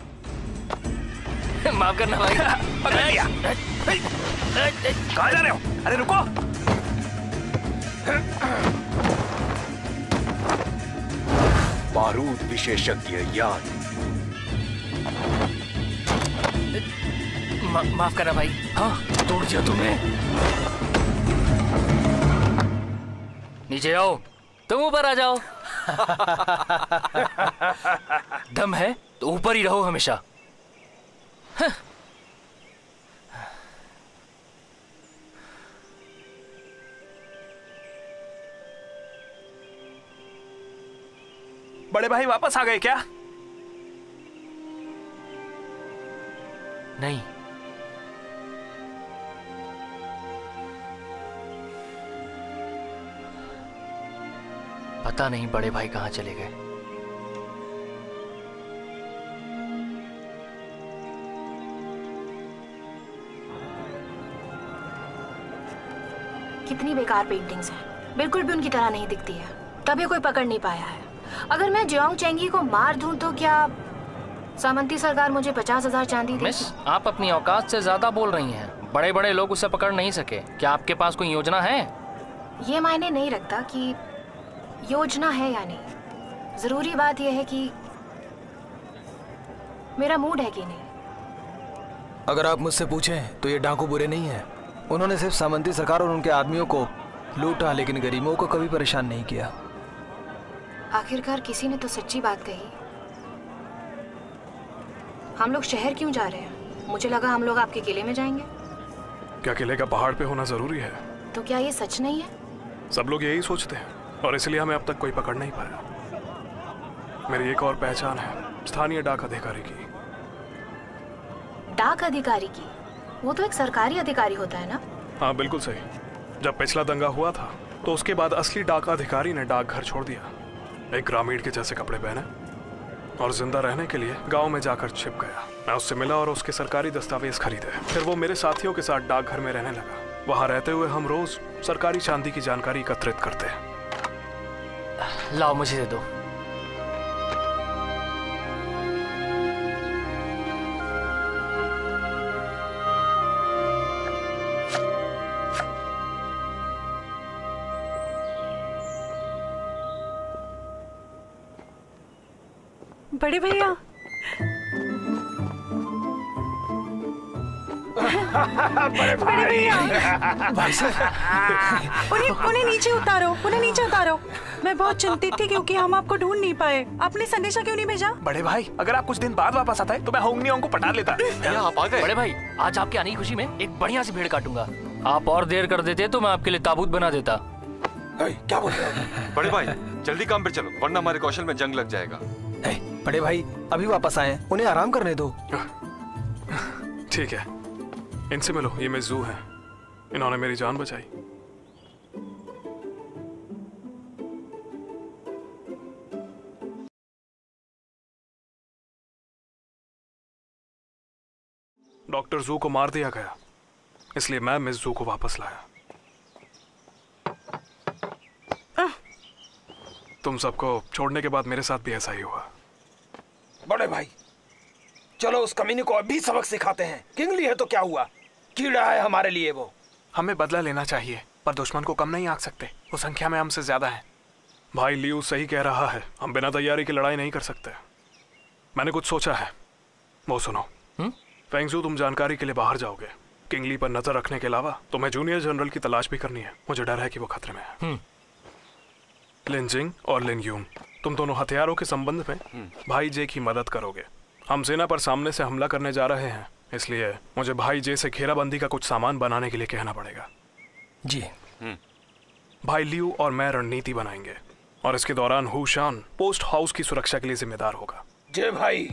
I: माफ करना भाई।
C: कहाँ जा रहे हो? अरे रुको।
B: बारूद विशेषज्ञ यान।
I: माफ करना भाई। हाँ तोड़ दिया तुमने। नीचे आओ, तुम ऊपर आ जाओ। दम है तो ऊपर ही रहो हमेशा।
C: बड़े भाई वापस आ गए क्या?
I: नहीं, पता नहीं बड़े भाई कहाँ चले गए।
F: कितनी बेकार पेंटिंग्स हैं, बिल्कुल भी उनकी तरह नहीं दिखती है, तभी कोई पकड़ नहीं पाया है। अगर मैं जियांग चेंगी को मार दूं तो क्या सामंती सरकार मुझे 50,000 चांदी देगी?
I: मिस, आप अपनी औकात से ज्यादा बोल रही हैं। बड़े बड़े लोग उसे पकड़ नहीं सके। क्या आपके पास कोई योजना है?
F: ये मायने नहीं रखता कि योजना है या नहीं। जरूरी बात यह है कि मेरा मूड है कि नहीं।
H: अगर आप मुझसे पूछें तो ये डाकू बुरे नहीं हैं। उन्होंने सिर्फ सामंती सरकार और उनके आदमियों को लूटा, लेकिन गरीबों को कभी परेशान नहीं किया।
F: आखिरकार किसी ने तो सच्ची बात कही। हम लोग शहर क्यों जा रहे हैं? मुझे लगा हम लोग आपके किले में जाएंगे।
C: क्या किले का पहाड़ पे होना जरूरी है?
F: तो क्या ये सच नहीं है?
C: सब लोग यही सोचते हैं और इसलिए हमें अब तक कोई पकड़ नहीं पाया। मेरी एक और पहचान है, स्थानीय डाक अधिकारी की।
F: डाक अधिकारी की? वो तो एक सरकारी अधिकारी होता है ना?
C: हाँ बिल्कुल सही। जब पिछला दंगा हुआ था तो उसके बाद असली डाक अधिकारी ने डाकघर छोड़ दिया, एक ग्रामीण के जैसे कपड़े पहने और जिंदा रहने के लिए गांव में जाकर छिप गया। मैं उससे मिला और उसके सरकारी दस्तावेज खरीदे। फिर वो मेरे साथियों के साथ डाकघर में रहने लगा। वहां रहते हुए हम रोज सरकारी चांदी की जानकारी एकत्रित करते हैं।
I: लाओ मुझे दे दो।
D: बड़े भैया बड़े भैया उन्हें नीचे उतारो, उन्हें नीचे उतारो। मैं बहुत चिंतित थी क्योंकि हम आपको ढूंढ नहीं पाए। आपने संदेशा क्यों नहीं भेजा?
C: बड़े भाई, अगर आप कुछ दिन बाद वापस आता है तो मैं होंगनियोंग को पटा लेता।
I: आप आ गए? बड़े भाई, आज आपके आने की खुशी में एक बढ़िया सी भेड़ काटूंगा। आप और देर कर देते तो मैं आपके लिए ताबूत बना देता।
H: क्या बोल रहे हो?
J: बड़े भाई जल्दी काम पे चलो, वरना हमारे कौशल में जंग लग जाएगा।
H: बड़े भाई अभी वापस आए, उन्हें आराम करने दो।
C: ठीक है, इनसे मिलो। ये मिज़ू है, इन्होंने मेरी जान बचाई। डॉक्टर जू को मार दिया गया, इसलिए मैं मिस जू को वापस लाया। तुम सबको छोड़ने के बाद मेरे साथ भी ऐसा ही हुआ।
H: बड़े भाई चलो उस कमीने को अभी सबक सिखाते हैं। किंगली है तो क्या हुआ, कीड़ा है हमारे लिए वो।
C: हमें बदला लेना चाहिए, पर दुश्मन को कम नहीं आंक सकते। वो संख्या में हमसे ज्यादा है। भाई लियू सही कह रहा है, हम बिना तैयारी की लड़ाई नहीं कर सकते। मैंने कुछ सोचा है, वो सुनो। फेंगजू, तुम जानकारी के लिए बाहर जाओगे। किंगली पर नजर रखने के अलावा तुम्हें जूनियर जनरल की तलाश भी करनी है। मुझे डर है कि वो खतरे में है। लिनजिंग और लिनयून, तुम दोनों हथियारों के संबंध में भाई जे की मदद करोगे। हम सेना पर सामने से हमला करने जा रहे हैं, इसलिए मुझे भाई जे से घेराबंदी का कुछ सामान बनाने के लिए कहना पड़ेगा।
H: जी।
C: भाई लियू और मैं रणनीति बनाएंगे और इसके दौरान हुशान पोस्ट हाउस की सुरक्षा के लिए जिम्मेदार होगा।
H: जय भाई।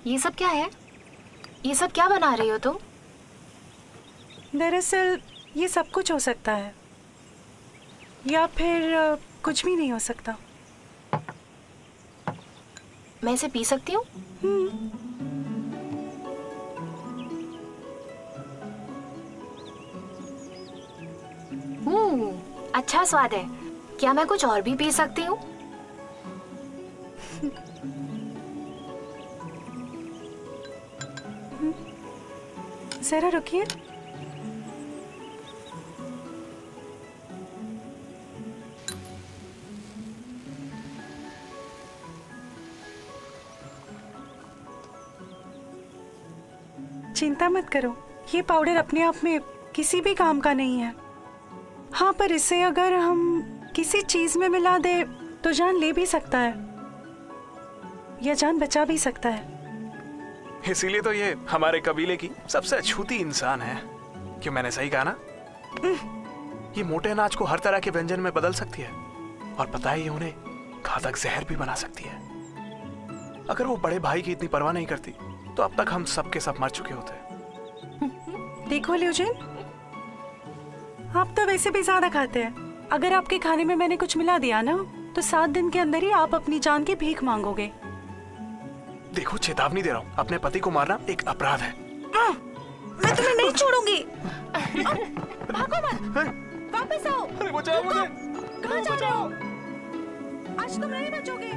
F: ये सब क्या है? ये सब क्या बना रही हो तुम?
D: दरअसल ये सब कुछ हो सकता है या फिर कुछ भी नहीं हो सकता।
F: मैं इसे पी सकती हूँ? अच्छा स्वाद है। क्या मैं कुछ और भी पी सकती हूँ?
D: जरा रुकिए। चिंता मत करो, ये पाउडर अपने आप में किसी भी काम का नहीं है। हाँ, पर इसे अगर हम किसी चीज में मिला दे तो जान ले भी सकता है या जान बचा भी सकता है।
C: इसीलिए तो ये हमारे कबीले की सबसे अछूती इंसान है। क्यों, मैंने सही कहा ना? ये मोटे अनाज को हर तरह के व्यंजन में बदल सकती है और पता है ये उन्हें घातक जहर भी बना सकती है। अगर वो बड़े भाई की इतनी परवाह नहीं करती तो अब तक हम सब के सब मर चुके होते।
D: देखो ल्यूजिन, आप तो वैसे भी ज्यादा खाते हैं। अगर आपके खाने में मैंने कुछ मिला दिया ना तो 7 दिन के अंदर ही आप अपनी जान की भीख मांगोगे।
C: देखो, चेतावनी दे रहा हूँ, अपने पति को मारना एक अपराध है।
D: मैं तुम्हें नहीं छोड़ूंगी। भागो मत, वापस आओ।
C: अरे बचाओ मुझे।
D: कहाँ जा रहे हो? आज तुम नहीं बचोगे।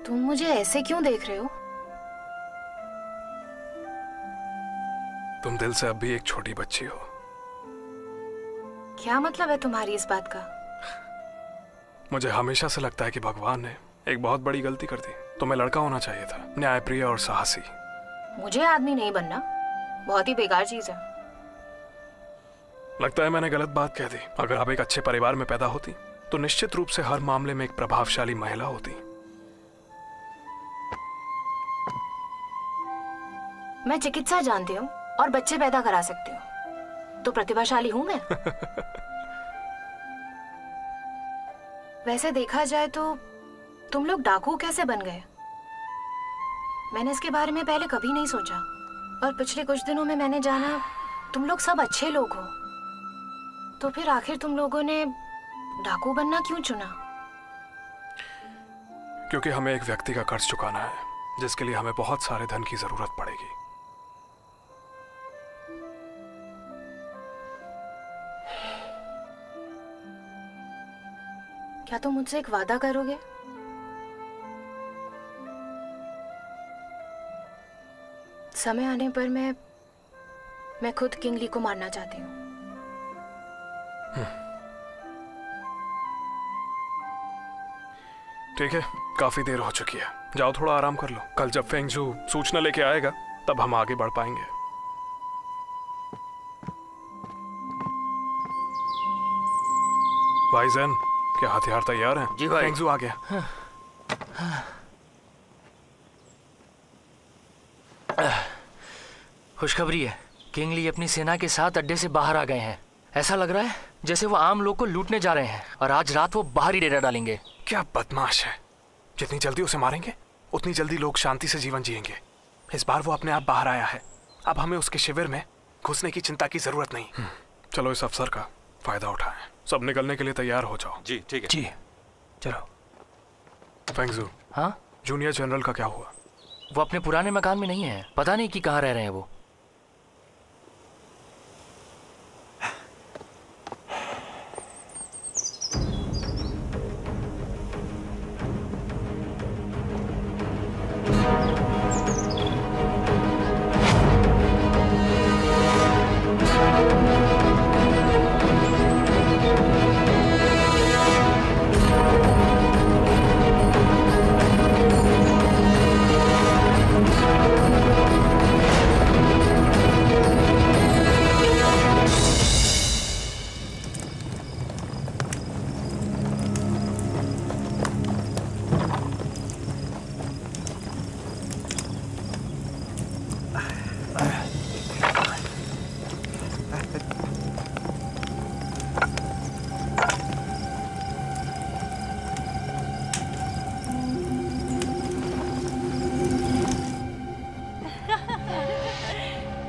F: तुम मुझे ऐसे क्यों देख रहे हो?
C: तुम दिल से अब भी एक छोटी बच्ची हो।
F: क्या मतलब है तुम्हारी इस बात का?
C: मुझे हमेशा से लगता है कि भगवान ने एक बहुत बड़ी गलती कर दी। तुम्हें लड़का होना चाहिए था, न्यायप्रिय और साहसी।
F: मुझे आदमी नहीं बनना, बहुत ही बेकार चीज है।
C: लगता है मैंने गलत बात कह दी। अगर आप एक अच्छे परिवार में पैदा होती तो निश्चित रूप से हर मामले में एक प्रभावशाली महिला होती।
F: मैं चिकित्सा जानती हूँ और बच्चे पैदा करा सकती हूँ, तो प्रतिभाशाली हूँ मैं। वैसे देखा जाए तो तुम लोग डाकू कैसे बन गए? मैंने इसके बारे में पहले कभी नहीं सोचा, और पिछले कुछ दिनों में मैंने जाना तुम लोग सब अच्छे लोग हो। तो फिर आखिर तुम लोगों ने डाकू बनना क्यों चुना?
C: क्योंकि हमें एक व्यक्ति का कर्ज चुकाना है, जिसके लिए हमें बहुत सारे धन की जरूरत पड़ेगी।
F: क्या तुम मुझसे एक वादा करोगे? समय आने पर मैं खुद किंग ली को मारना चाहती हूँ।
C: ठीक है, काफी देर हो चुकी है, जाओ थोड़ा आराम कर लो। कल जब फेंगजू सूचना लेके आएगा तब हम आगे बढ़ पाएंगे। भाई जैन, क्या हथियार तैयार हैं?
I: जी भाई।
C: फेंगजू आ गया।
I: खुशखबरी है, किंग ली अपनी सेना के साथ अड्डे से बाहर आ गए हैं। ऐसा लग रहा है जैसे वो आम लोग को लूटने जा रहे हैं और आज रात वो बाहर ही डेरा डालेंगे।
C: क्या बदमाश है! जितनी जल्दी उसे मारेंगे उतनी जल्दी लोग शांति से जीवन जिएंगे। इस बार वो अपने आप बाहर आया है, अब हमें उसके शिविर में घुसने की चिंता की जरूरत नहीं। चलो इस अवसर का फायदा उठाएं। सब निकलने के लिए तैयार हो जाओ।
J: जी ठीक है।
A: जी चलो।
C: फेंगजू,
I: हाँ,
C: जूनियर जनरल का क्या हुआ?
I: वो अपने पुराने मकान में नहीं है, पता नहीं कि कहाँ रह रहे हैं वो।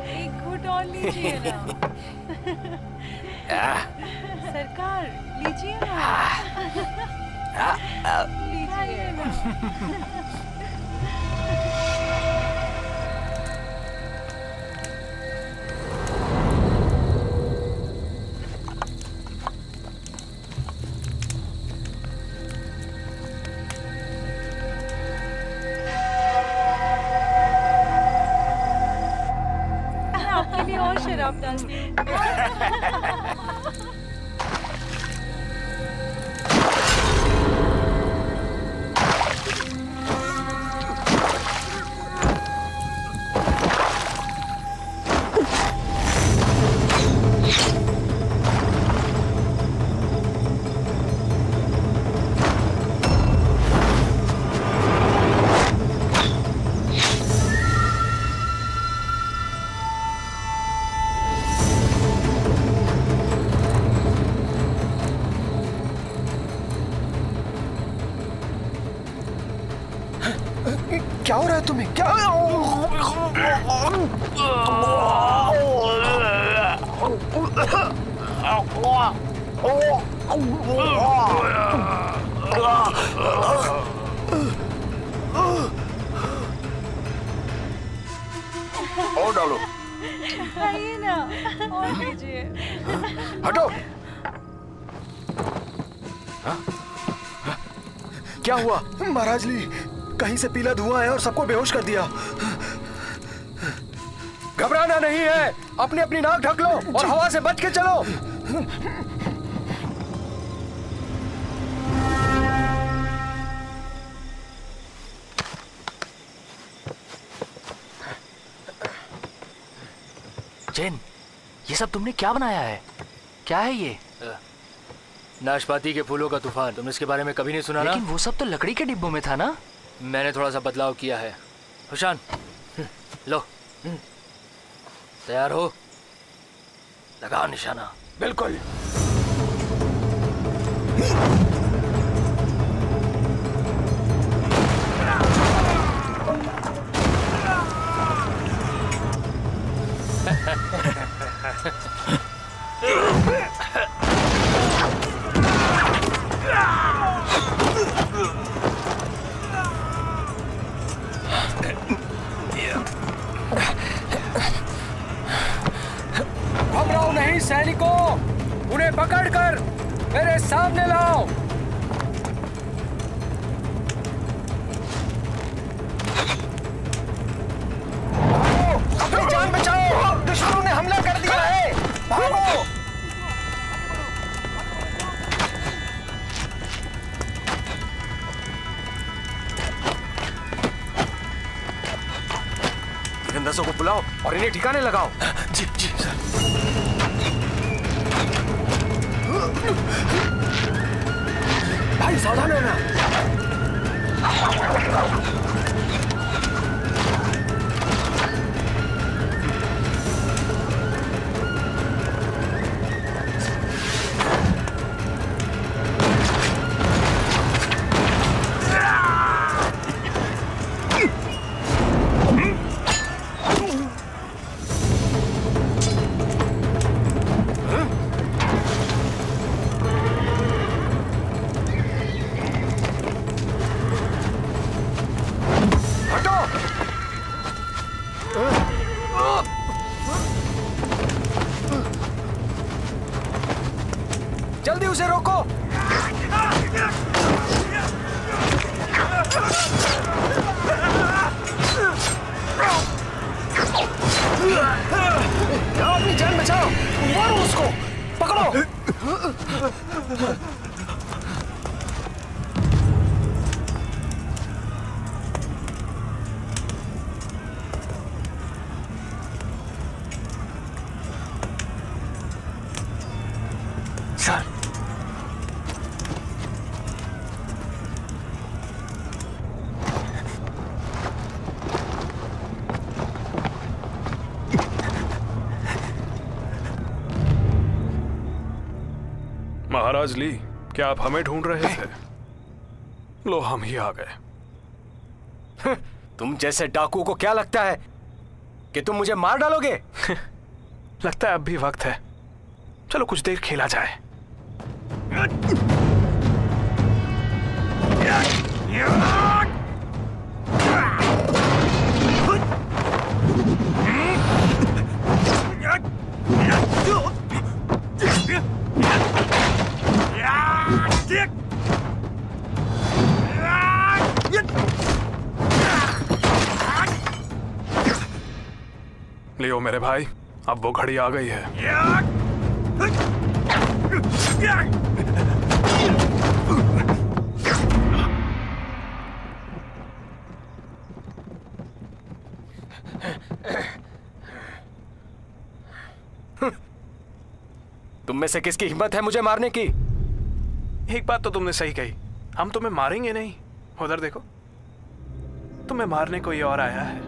G: एक घूंट और लीजिए ना। सरकार लीजिए ना। लीजिए ना। आपके लिए और शराब डालती हूँ।
E: क्या हो रहा है तुम्हें? क्या
B: और डालो।
G: खाइए ना और लीजिए।
E: हटो। क्या हुआ? महाराज ली, कहीं से पीला धुआं है और सबको बेहोश कर दिया।
H: घबराना नहीं है, अपनी अपनी नाक ढक लो और हवा से बच के चलो।
I: जेन, ये सब तुमने क्या बनाया है? क्या है ये?
K: नाशपाती के फूलों का तूफान। तुमने इसके बारे में कभी नहीं सुना?
I: लेकिन वो सब तो लकड़ी के डिब्बों में था ना?
K: मैंने थोड़ा सा बदलाव किया है। हुशान, लो, तैयार हो? लगाओ निशाना।
H: बिल्कुल। घबराओ नहीं सैनिकों, उन्हें पकड़कर मेरे सामने लाओ।
E: अपनी जान बचाओ, दुश्मनों ने हमला कर दिया है। भागो।
H: तीरंदाजों को बुलाओ और इन्हें ठिकाने लगाओ।
E: जी जी सर।
H: भाई सावधान रहना। जल्दी उसे रोको। जाओ, अपनी जान बचाओ, मारो उसको, पकड़ो।
E: सर,
C: महाराज ली, क्या आप हमें ढूंढ रहे थे? लो, हम ही आ गए।
H: तुम जैसे डाकू को क्या लगता है कि तुम मुझे मार डालोगे?
C: लगता है अब भी वक्त है। चलो कुछ देर खेला जाए। लियो मेरे भाई, अब वो घड़ी आ गई है।
H: तुम में से किसकी हिम्मत है मुझे मारने की?
C: एक बात तो तुमने सही कही, हम तुम्हें मारेंगे नहीं। उधर देखो, तुम्हें मारने कोई और आया है।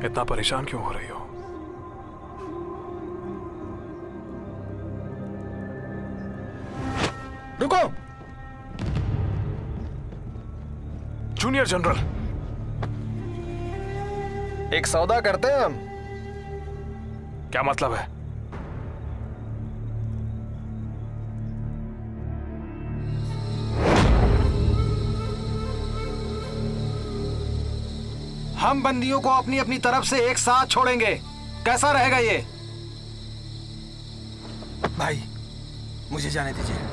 C: इतना परेशान क्यों हो रही हो?
H: रुको!
C: जूनियर जनरल,
H: एक सौदा करते हैं हम।
C: क्या मतलब है?
H: हम बंदियों को अपनी अपनी तरफ से एक साथ छोड़ेंगे। कैसा रहेगा ये?
E: भाई, मुझे जाने दीजिए।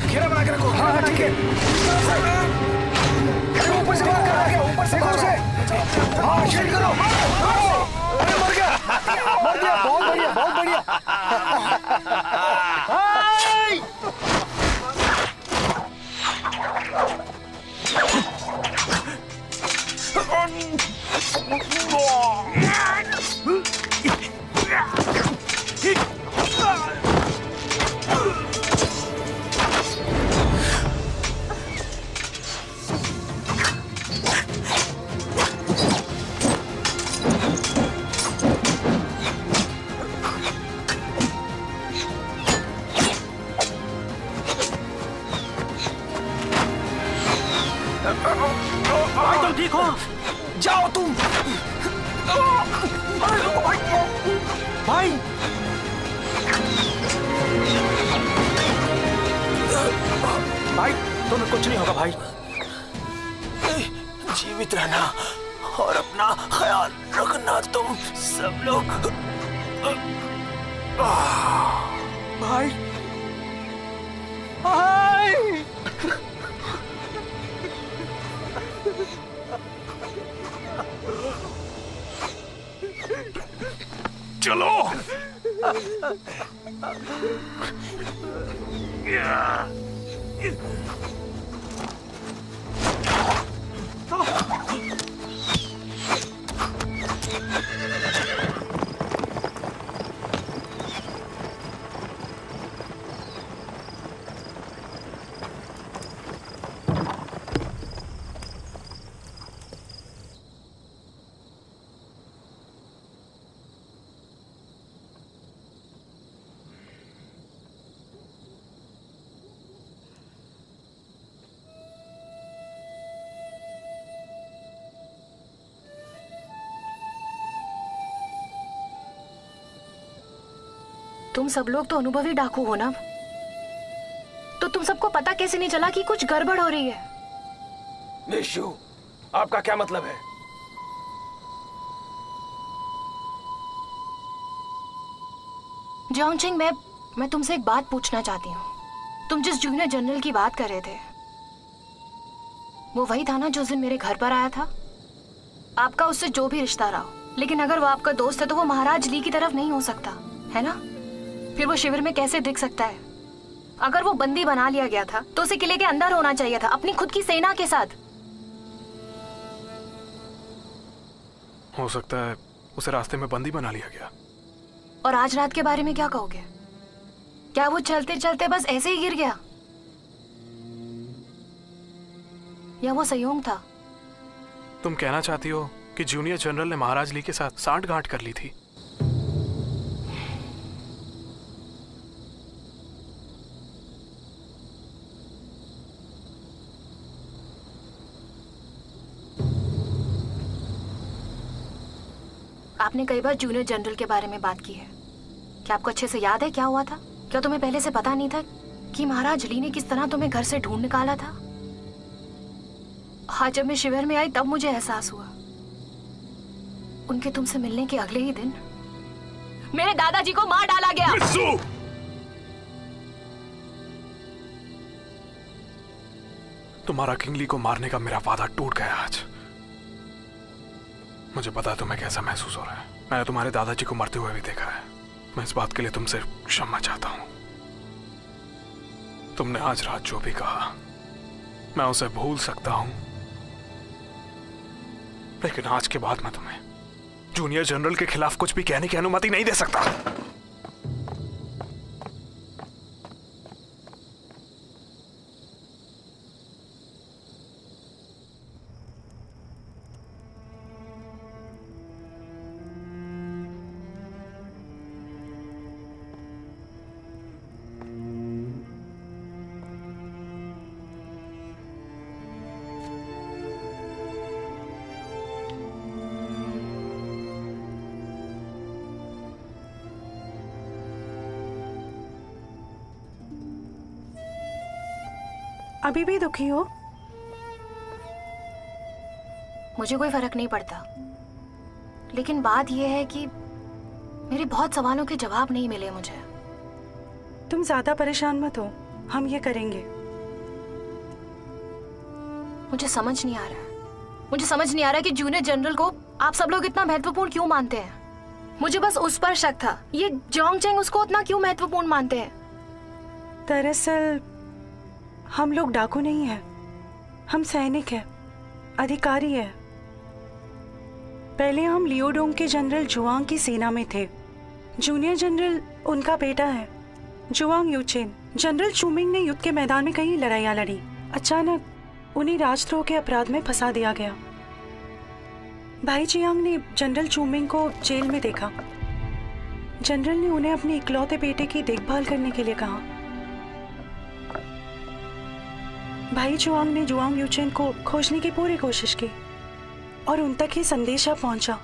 H: घेरा बना के रखो। हाँ, ठीक है। ऊपर से मार कर आगे, ऊपर से मार से। हाँ, शील्ड करो। अरे मर गया, मर गया। बहुत बढ़िया, बहुत बढ़िया। भाई तुम ठीक हो? जाओ तुम। भाई भाई तुम्हें कुछ नहीं होगा भाई। जीवित रहना और अपना ख्याल रखना तुम सब लोग। भाई भाई
C: चलो।
F: तुम सब लोग तो अनुभवी डाकू हो ना, तो तुम सबको पता कैसे नहीं चला कि कुछ गड़बड़ हो रही है?
H: निशु, आपका क्या मतलब है?
F: जियांगचेंग, मैं तुमसे एक बात पूछना चाहती हूँ। तुम जिस जूनियर जनरल की बात कर रहे थे, वो वही था ना जो उस दिन मेरे घर पर आया था? आपका उससे जो भी रिश्ता रहा हो, लेकिन अगर वो आपका दोस्त है तो वो महाराज ली की तरफ नहीं हो सकता, है ना? फिर वो शिविर में कैसे दिख सकता है? अगर वो बंदी बना लिया गया था तो उसे किले के अंदर होना चाहिए था, अपनी खुद की सेना के साथ।
C: हो सकता है उसे रास्ते में बंदी बना लिया गया।
F: और आज रात के बारे में क्या कहोगे? क्या वो चलते चलते बस ऐसे ही गिर गया, या वो संयोग था?
C: तुम कहना चाहती हो कि जूनियर जनरल ने महाराज ली के साथ सांठगांठ कर ली थी?
F: आपने कई बार जूनियर जनरल के बारे में बात की है। क्या आपको अच्छे से याद है क्या हुआ था? क्या तुम्हें पहले से पता नहीं था कि महाराज ली ने किस तरह तुम्हें घर से ढूंढ निकाला था? हाँ, जब मैं शिविर में आई तब मुझे एहसास हुआ। उनके तुमसे मिलने के अगले ही दिन मेरे दादाजी को मार डाला गया।
C: तुम्हारा किंगली को मारने का मेरा वादा टूट गया आज। मुझे पता है तुम्हें कैसा महसूस हो रहा है। मैंने तुम्हारे दादाजी को मरते हुए भी देखा है। मैं इस बात के लिए तुमसे क्षमा चाहता हूं। तुमने आज रात जो भी कहा मैं उसे भूल सकता हूं, लेकिन आज के बाद मैं तुम्हें जूनियर जनरल के खिलाफ कुछ भी कहने की अनुमति नहीं दे सकता।
D: अभी भी दुखी हो?
F: मुझे कोई फर्क नहीं पड़ता, लेकिन बात यह है कि मेरे बहुत सवालों के जवाब नहीं मिले मुझे।
D: तुम ज्यादा परेशान मत हो, हम ये करेंगे।
F: मुझे समझ नहीं आ रहा है। मुझे समझ नहीं आ रहा कि जूनियर जनरल को आप सब लोग इतना महत्वपूर्ण क्यों मानते हैं। मुझे बस उस पर शक था, ये जियांगचेंग उसको उतना क्यों महत्वपूर्ण मानते हैं?
D: दरअसल हम लोग डाकू नहीं हैं, हम सैनिक हैं, अधिकारी हैं। पहले हम लियोडोंग के जनरल जुआंग की सेना में थे। जूनियर जनरल उनका बेटा है, जुआंग यूचेन। जनरल चूमिंग ने युद्ध के मैदान में कई लड़ाइयाँ लड़ी। अचानक उन्हें राजद्रोह के अपराध में फंसा दिया गया। भाई जियांग ने जनरल चूमिंग को जेल में देखा। जनरल ने उन्हें अपने इकलौते बेटे की देखभाल करने के लिए कहा। भाई जुआंग ने जुआंग यूचेन को खोजने की पूरी कोशिश की और उन तक ही संदेशा पहुंचा।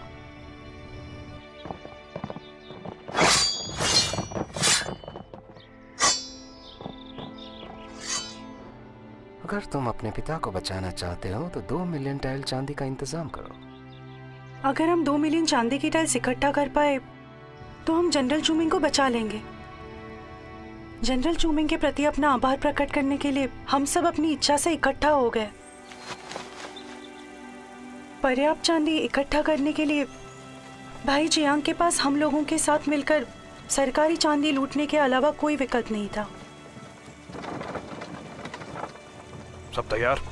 B: अगर तुम अपने पिता को बचाना चाहते हो तो 2 मिलियन टाइल चांदी का इंतजाम करो।
D: अगर हम 2 मिलियन चांदी की टाइल्स इकट्ठा कर पाए तो हम जनरल चूमिंग को बचा लेंगे। जनरल चूमिंग के प्रति अपना आभार प्रकट करने के लिए हम सब अपनी इच्छा से इकट्ठा हो गए। पर्याप्त चांदी इकट्ठा करने के लिए भाई जियांग के पास हम लोगों के साथ मिलकर सरकारी चांदी लूटने के अलावा कोई विकल्प नहीं था।
C: सब तैयार?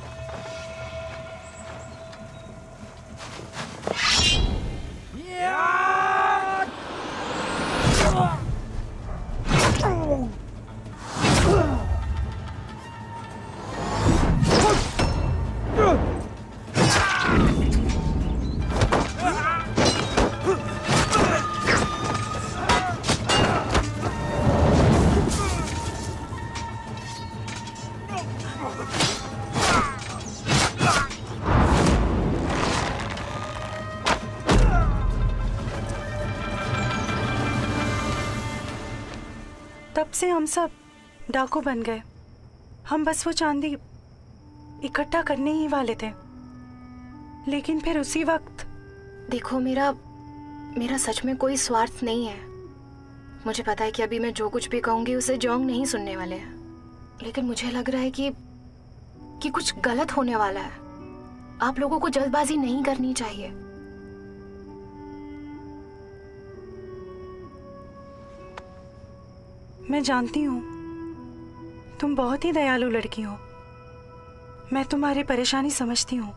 D: से हम सब डाकू बन गए। हम बस वो चांदी इकट्ठा करने ही वाले थे, लेकिन फिर उसी वक्त।
F: देखो, मेरा सच में कोई स्वार्थ नहीं है। मुझे पता है कि अभी मैं जो कुछ भी कहूंगी उसे जोंग नहीं सुनने वाले हैं, लेकिन मुझे लग रहा है कि कुछ गलत होने वाला है। आप लोगों को जल्दबाजी नहीं करनी चाहिए।
D: मैं जानती हूँ तुम बहुत ही दयालु लड़की हो। मैं तुम्हारी परेशानी समझती हूँ।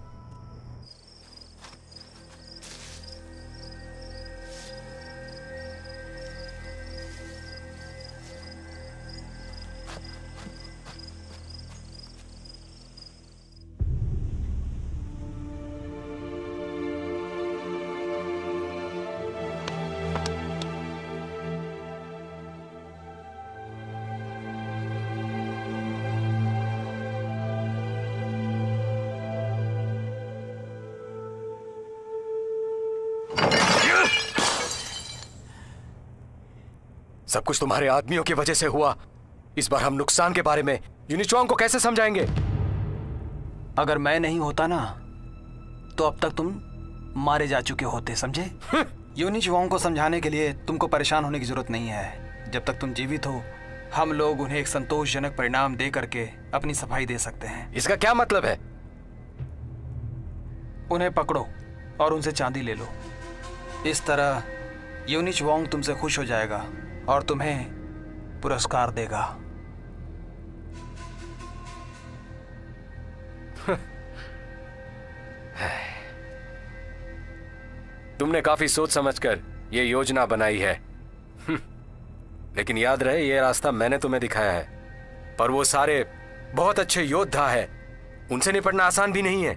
B: सब कुछ तुम्हारे आदमियों की वजह से हुआ। इस बार हम नुकसान के बारे में यूनिचुआंग को कैसे समझाएंगे?
A: अगर मैं नहीं होता ना तो अब तक तुम मारे जा चुके होते, समझे? यूनिचुआंग को समझाने के लिए तुमको परेशान होने की जरूरत नहीं है। जब तक तुम जीवित हो हम लोग उन्हें एक संतोषजनक परिणाम दे करके अपनी सफाई दे सकते हैं।
B: इसका क्या मतलब है?
A: उन्हें पकड़ो और उनसे चांदी ले लो। इस तरह यूनिचुआंग तुमसे खुश हो जाएगा और तुम्हें पुरस्कार देगा।
B: तुमने काफी सोच समझकर ये योजना बनाई है, लेकिन याद रहे ये रास्ता मैंने तुम्हें दिखाया है, पर वो सारे बहुत अच्छे योद्धा है, उनसे निपटना आसान भी नहीं है।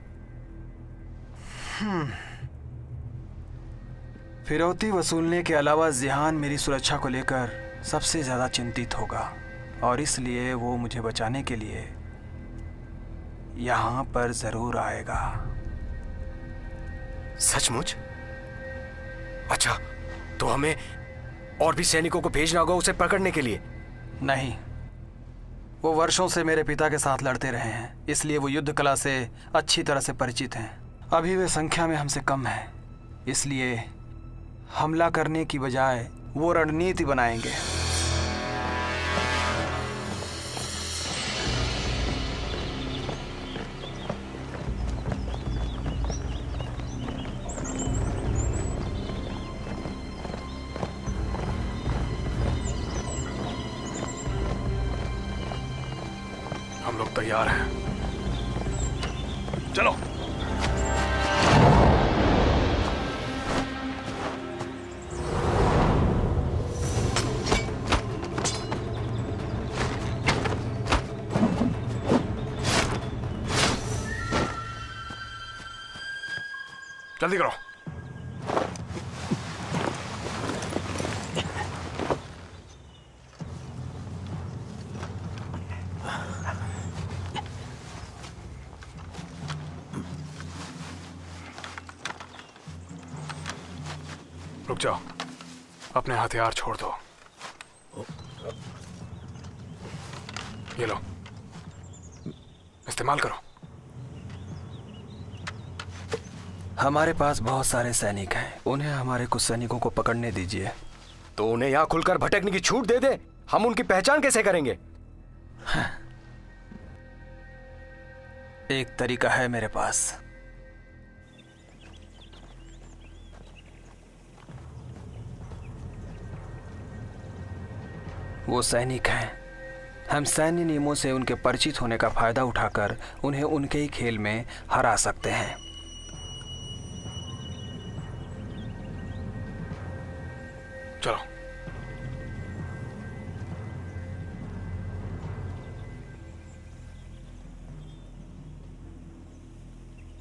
A: फिरौती वसूलने के अलावा जिहान मेरी सुरक्षा को लेकर सबसे ज्यादा चिंतित होगा और इसलिए वो मुझे बचाने के लिए यहाँ पर जरूर आएगा।
B: सचमुच? अच्छा, तो हमें और भी सैनिकों को भेजना होगा उसे पकड़ने के लिए?
A: नहीं, वो वर्षों से मेरे पिता के साथ लड़ते रहे हैं, इसलिए वो युद्ध कला से अच्छी तरह से परिचित हैं। अभी वे संख्या में हमसे कम हैं, इसलिए हमला करने की बजाय वो रणनीति बनाएंगे।
C: हम लोग तैयार हैं, चलो। जल्दी करो। रुक जाओ, अपने हथियार छोड़ दो। ये लो, इस्तेमाल करो।
A: हमारे पास बहुत सारे सैनिक हैं, उन्हें हमारे कुछ सैनिकों को पकड़ने दीजिए।
B: तो उन्हें यहाँ खुलकर भटकने की छूट दे दे। हम उनकी पहचान कैसे करेंगे?
A: एक तरीका है मेरे पास। वो सैनिक हैं, हम सैन्य नियमों से उनके परिचित होने का फायदा उठाकर उन्हें उनके ही खेल में हरा सकते हैं।
C: चलो।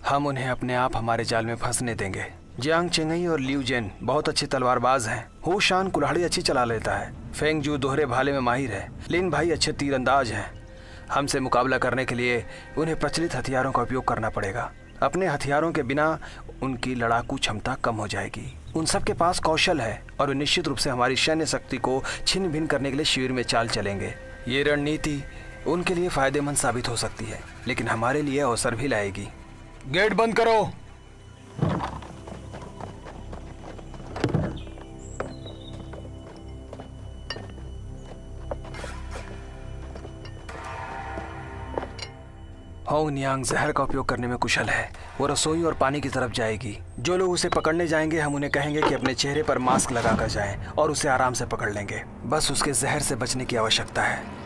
A: हम उन्हें अपने आप हमारे जाल में फंसने देंगे। जियांग चेंगई और लिू जेन बहुत अच्छे तलवारबाज हैं। हु शान कुल्हाड़ी अच्छी चला लेता है। फेंग जू दोहरे भाले में माहिर है। लिन भाई अच्छे तीरंदाज हैं। हमसे मुकाबला करने के लिए उन्हें प्रचलित हथियारों का उपयोग करना पड़ेगा। अपने हथियारों के बिना उनकी लड़ाकू क्षमता कम हो जाएगी। उन सब के पास कौशल है और वे निश्चित रूप से हमारी सैन्य शक्ति को छिन्न भिन्न करने के लिए शिविर में चाल चलेंगे। ये रणनीति उनके लिए फायदेमंद साबित हो सकती है, लेकिन हमारे लिए अवसर भी लाएगी। गेट बंद करो। होंग नियांग जहर का उपयोग करने में कुशल है। वो रसोई और पानी की तरफ जाएगी। जो लोग उसे पकड़ने जाएंगे हम उन्हें कहेंगे कि अपने चेहरे पर मास्क लगाकर जाएं और उसे आराम से पकड़ लेंगे। बस उसके जहर से बचने की आवश्यकता है।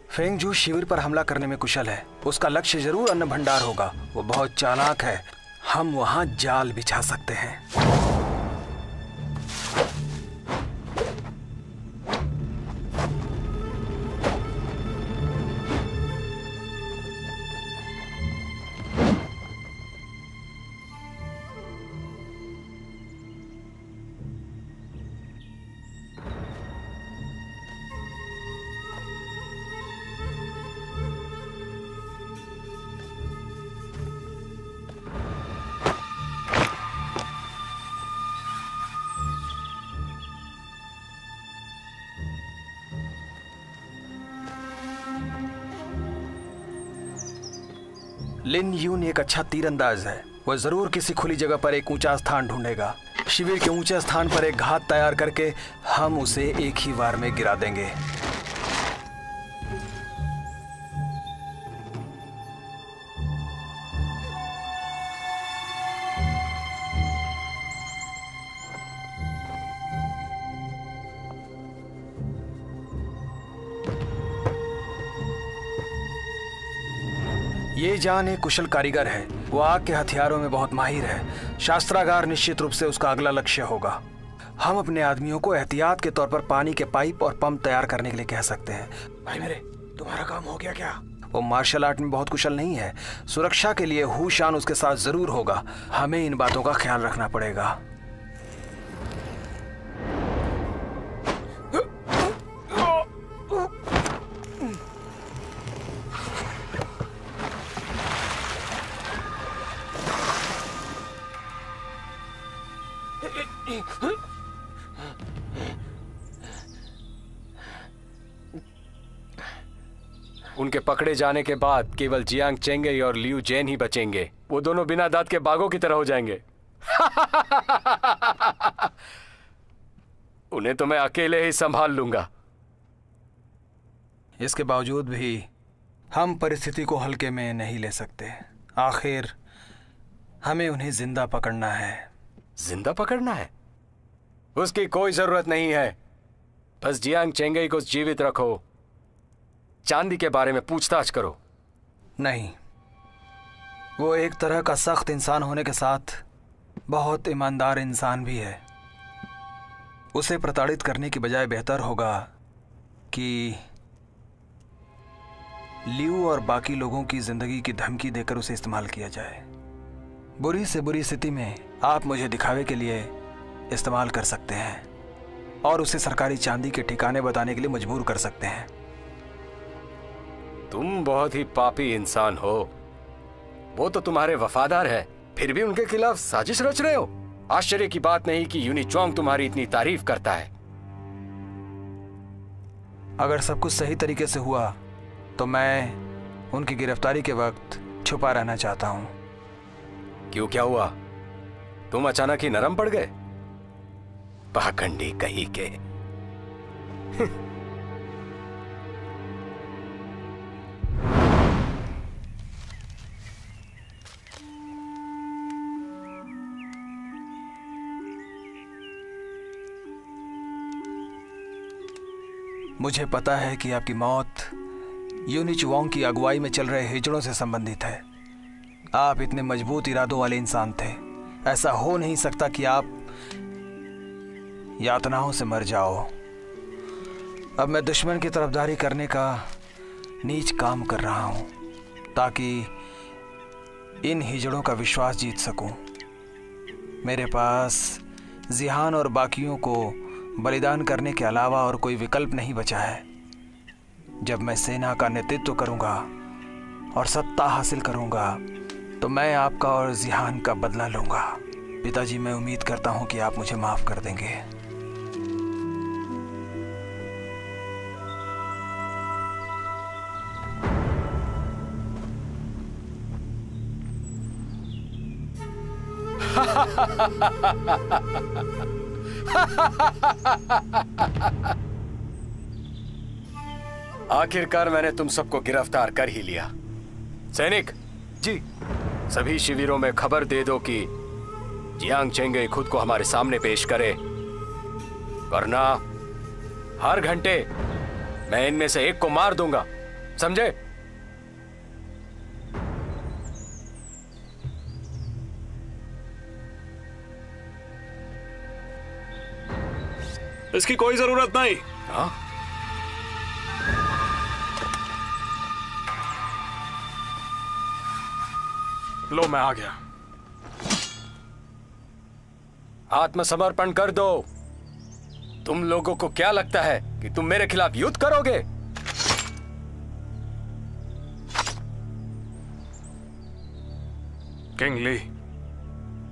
A: फेंगजू शिविर पर हमला करने में कुशल है। उसका लक्ष्य जरूर अन्न भंडार होगा। वो बहुत चालाक है। हम वहां जाल बिछा सकते हैं। लिन यून एक अच्छा तीरंदाज है। वह जरूर किसी खुली जगह पर एक ऊंचा स्थान ढूंढेगा। शिविर के ऊंचे स्थान पर एक घात तैयार करके हम उसे एक ही वार में गिरा देंगे। ये जान एक कुशल कारीगर है। वो आग के हथियारों में बहुत माहिर है। शास्त्रागार निश्चित रूप से उसका अगला लक्ष्य होगा। हम अपने आदमियों को एहतियात के तौर पर पानी के पाइप और पंप तैयार करने के लिए कह सकते हैं। भाई मेरे, तुम्हारा काम हो गया क्या? वो मार्शल आर्ट में बहुत कुशल नहीं है। सुरक्षा के लिए हूशान उसके साथ जरूर होगा। हमें इन बातों का ख्याल रखना पड़ेगा।
B: उनके पकड़े जाने के बाद केवल जियांग चेंगे और लियू जेन ही बचेंगे। वो दोनों बिना दांत के बाघों की तरह हो जाएंगे। उन्हें तो मैं अकेले ही संभाल लूंगा।
A: इसके बावजूद भी हम परिस्थिति को हल्के में नहीं ले सकते। आखिर हमें उन्हें जिंदा पकड़ना है।
B: जिंदा पकड़ना है? उसकी कोई जरूरत नहीं है। बस जियांग चेंगे को जीवित रखो। चांदी के बारे में पूछताछ करो।
A: नहीं, वो एक तरह का सख्त इंसान होने के साथ बहुत ईमानदार इंसान भी है। उसे प्रताड़ित करने की बजाय बेहतर होगा कि लियू और बाकी लोगों की जिंदगी की धमकी देकर उसे इस्तेमाल किया जाए। बुरी से बुरी स्थिति में आप मुझे दिखावे के लिए इस्तेमाल कर सकते हैं और उसे सरकारी चांदी के ठिकाने बताने के लिए मजबूर कर सकते हैं।
B: तुम बहुत ही पापी इंसान हो। वो तो तुम्हारे वफादार है, फिर भी उनके खिलाफ साजिश रच रहे हो। आश्चर्य की बात नहीं कि यूनिचोंग तुम्हारी इतनी तारीफ करता है।
A: अगर सब कुछ सही तरीके से हुआ तो मैं उनकी गिरफ्तारी के वक्त छुपा रहना चाहता हूं।
B: क्यों, क्या हुआ? तुम अचानक ही नरम पड़ गए? पाखंडी कहीं के।
A: मुझे पता है कि आपकी मौत यूनिचुओंग की अगुवाई में चल रहे हिजड़ों से संबंधित है। आप इतने मजबूत इरादों वाले इंसान थे। ऐसा हो नहीं सकता कि आप यातनाओं से मर जाओ। अब मैं दुश्मन की तरफदारी करने का नीच काम कर रहा हूं ताकि इन हिजड़ों का विश्वास जीत सकूं। मेरे पास जिहान और बाकियों को बलिदान करने के अलावा और कोई विकल्प नहीं बचा है। जब मैं सेना का नेतृत्व करूंगा और सत्ता हासिल करूंगा तो मैं आपका और जिहान का बदला लूंगा। पिताजी, मैं उम्मीद करता हूं कि आप मुझे माफ कर देंगे।
B: आखिरकार मैंने तुम सबको गिरफ्तार कर ही लिया। सैनिक
H: जी,
B: सभी शिविरों में खबर दे दो कि जियांग चेंगे खुद को हमारे सामने पेश करे, वरना हर घंटे मैं इनमें से एक को मार दूंगा, समझे?
C: इसकी कोई जरूरत नहीं।
B: हाँ?
C: लो, मैं आ गया।
B: आत्मसमर्पण कर दो। तुम लोगों को क्या लगता है कि तुम मेरे खिलाफ युद्ध करोगे?
C: किंग ली,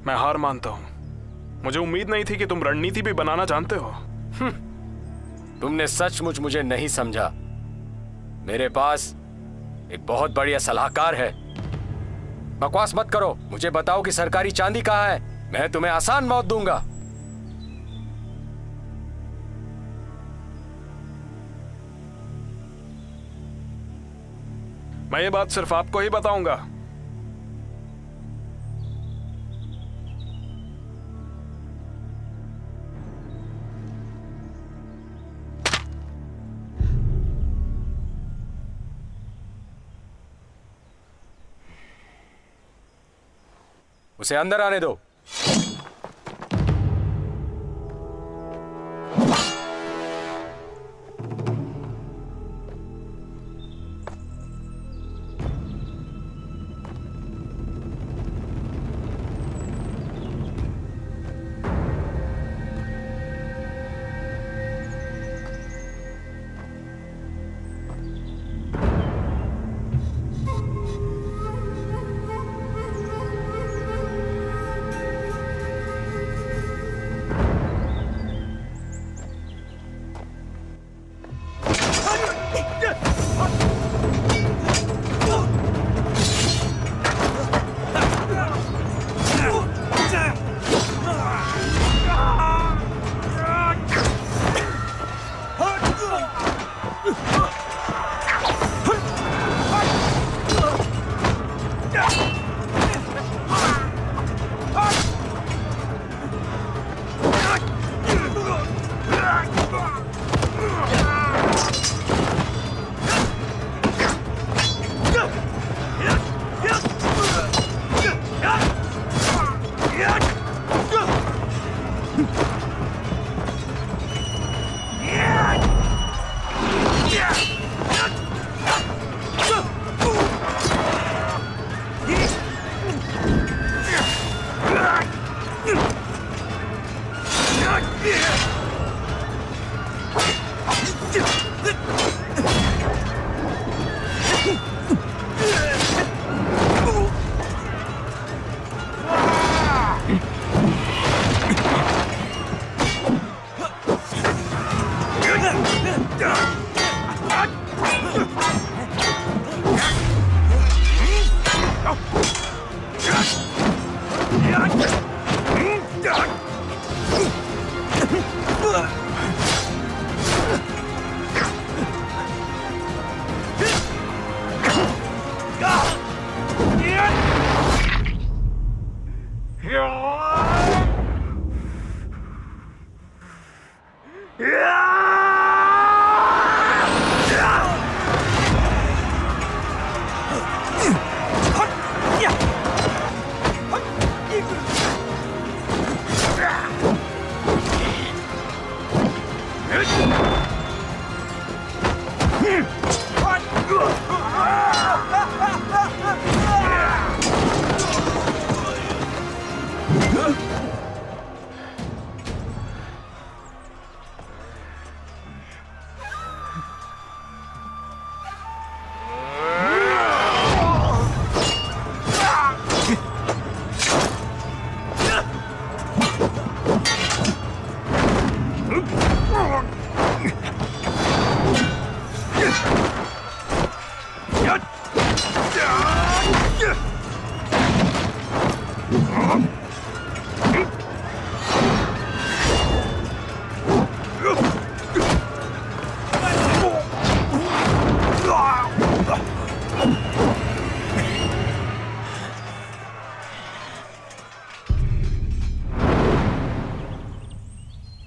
C: मैं हार मानता हूं। मुझे उम्मीद नहीं थी कि तुम रणनीति भी बनाना जानते हो।
B: तुमने सचमुच मुझे नहीं समझा। मेरे पास एक बहुत बढ़िया सलाहकार है। बकवास मत करो, मुझे बताओ कि सरकारी चांदी कहाँ है। मैं तुम्हें आसान मौत दूंगा।
C: मैं ये बात सिर्फ आपको ही बताऊंगा।
B: उसे अंदर आने दो।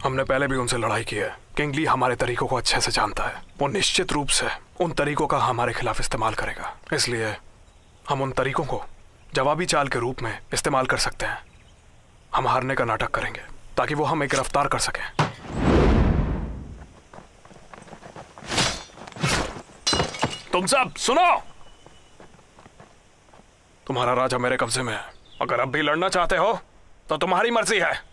C: हमने पहले भी उनसे लड़ाई की है। किंग ली हमारे तरीकों को अच्छे से जानता है। वो निश्चित रूप से उन तरीकों का हमारे खिलाफ इस्तेमाल करेगा। इसलिए हम उन तरीकों को जवाबी चाल के रूप में इस्तेमाल कर सकते हैं। हम हारने का नाटक करेंगे ताकि वो हमें गिरफ्तार कर सकें। तुम सब सुनो, तुम्हारा राजा मेरे कब्जे में है। अगर अब भी लड़ना चाहते हो तो तुम्हारी मर्जी है।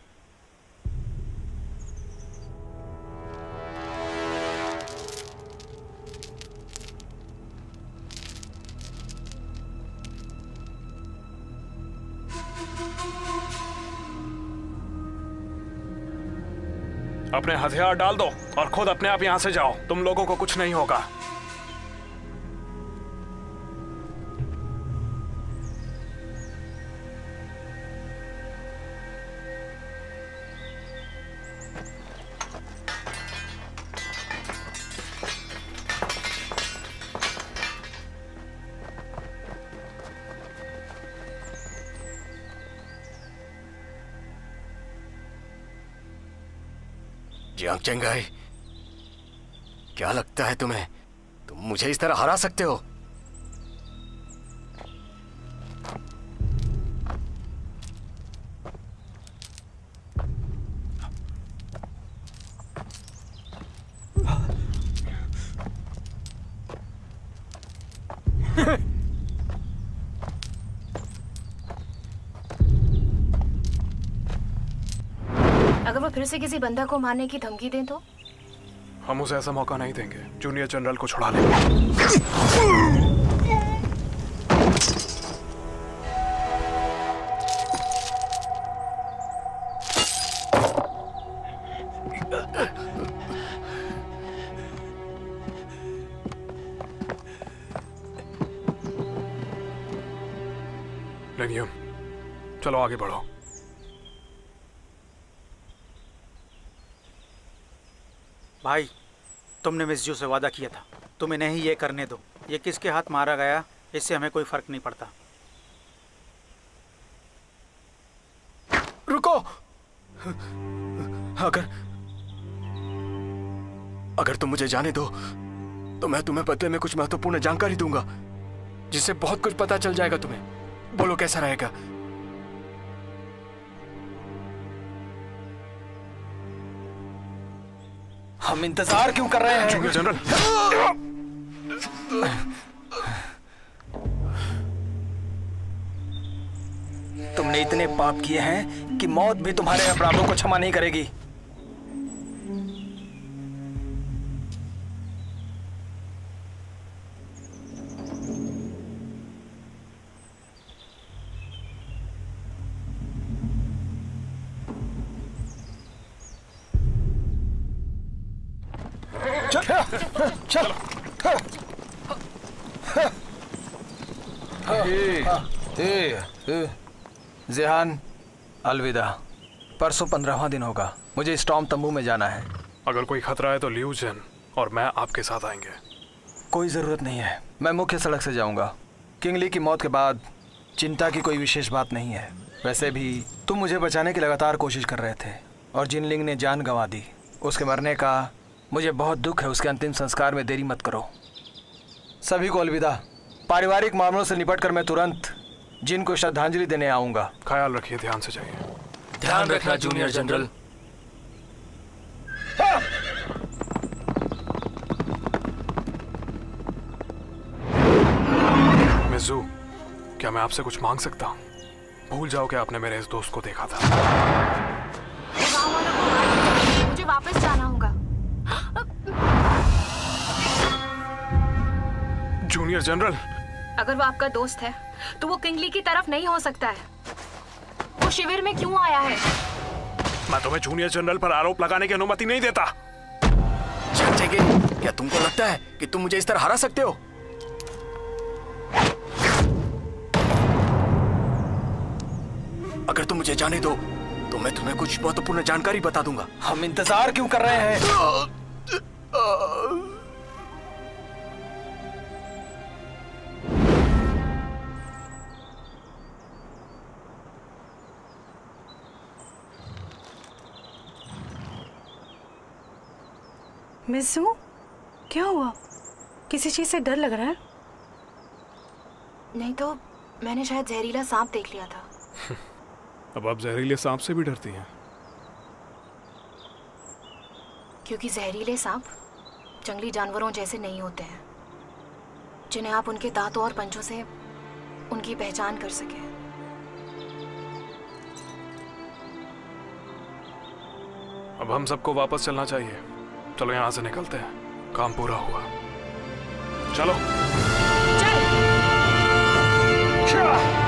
C: अपने हथियार डाल दो और खुद अपने आप यहां से जाओ। तुम लोगों को कुछ नहीं होगा।
B: जियांग चेंगाई, क्या लगता है तुम्हें तुम मुझे इस तरह हरा सकते हो?
F: अगर वो फिर से किसी बंदा को मारने की धमकी दें तो?
C: हम उसे ऐसा मौका नहीं देंगे। जूनियर जनरल को छुड़ा लेंगे। लेनियम, चलो आगे बढ़ो।
L: भाई, तुमने मिस जू से वादा किया था, तुम इन्हें ही ये करने दो। ये किसके हाथ मारा गया इससे हमें कोई फर्क नहीं पड़ता।
H: रुको। अगर तुम मुझे जाने दो तो मैं तुम्हें बदले में कुछ महत्वपूर्ण जानकारी दूंगा जिससे बहुत कुछ पता चल जाएगा तुम्हें। बोलो कैसा रहेगा?
E: हम इंतजार क्यों कर रहे हैं?
C: जूनियर जनरल,
E: तुमने इतने पाप किए हैं कि मौत भी तुम्हारे अपराधों को क्षमा नहीं करेगी।
H: चल।
E: ज़ेहान, अलविदा। परसों 15वां दिन होगा। मुझे स्टॉर्म तंबू में जाना है।
C: अगर कोई खतरा है तो लियू जेन और मैं आपके साथ आएंगे।
E: कोई ज़रूरत नहीं है, मैं मुख्य सड़क से जाऊंगा। किंग ली की मौत के बाद चिंता की कोई विशेष बात नहीं है। वैसे भी तुम मुझे बचाने की लगातार कोशिश कर रहे थे और जिनलिंग ने जान गंवा दी। उसके मरने का मुझे बहुत दुख है। उसके अंतिम संस्कार में देरी मत करो। सभी को अलविदा। पारिवारिक मामलों से निपटकर मैं तुरंत जिन को श्रद्धांजलि देने आऊंगा।
C: ख्याल रखिए, ध्यान से जाइए।
I: ध्यान रखना जूनियर जनरल।
C: मिज़ू, क्या मैं आपसे कुछ मांग सकता हूँ? भूल जाओ कि आपने मेरे इस दोस्त को देखा था।
F: मुझे वापस जाना होगा।
C: जूनियर जनरल,
F: अगर वो आपका दोस्त है तो वो किंग ली की तरफ नहीं हो सकता है। वो शिविर में क्यों आया है?
C: मैं तुम्हें जूनियर जनरल पर आरोप लगाने की अनुमति नहीं देता।
H: क्या तुमको लगता है कि तुम मुझे इस तरह हरा सकते हो?
B: अगर तुम मुझे जाने दो तो मैं तुम्हें कुछ महत्वपूर्ण जानकारी बता दूंगा।
E: हम इंतजार क्यों कर रहे हैं?
D: मिज़ू, क्या हुआ? किसी चीज से डर लग रहा है?
F: नहीं तो मैंने शायद जहरीला सांप देख लिया था।
C: अब आप जहरीले सांप से भी डरती हैं?
F: क्योंकि जहरीले सांप जंगली जानवरों जैसे नहीं होते हैं, जिन्हें आप उनके दांतों और पंजों से उनकी पहचान कर सके।
C: अब हम सबको वापस चलना चाहिए। चलो यहाँ से निकलते हैं, काम पूरा हुआ। चलो।
F: चल।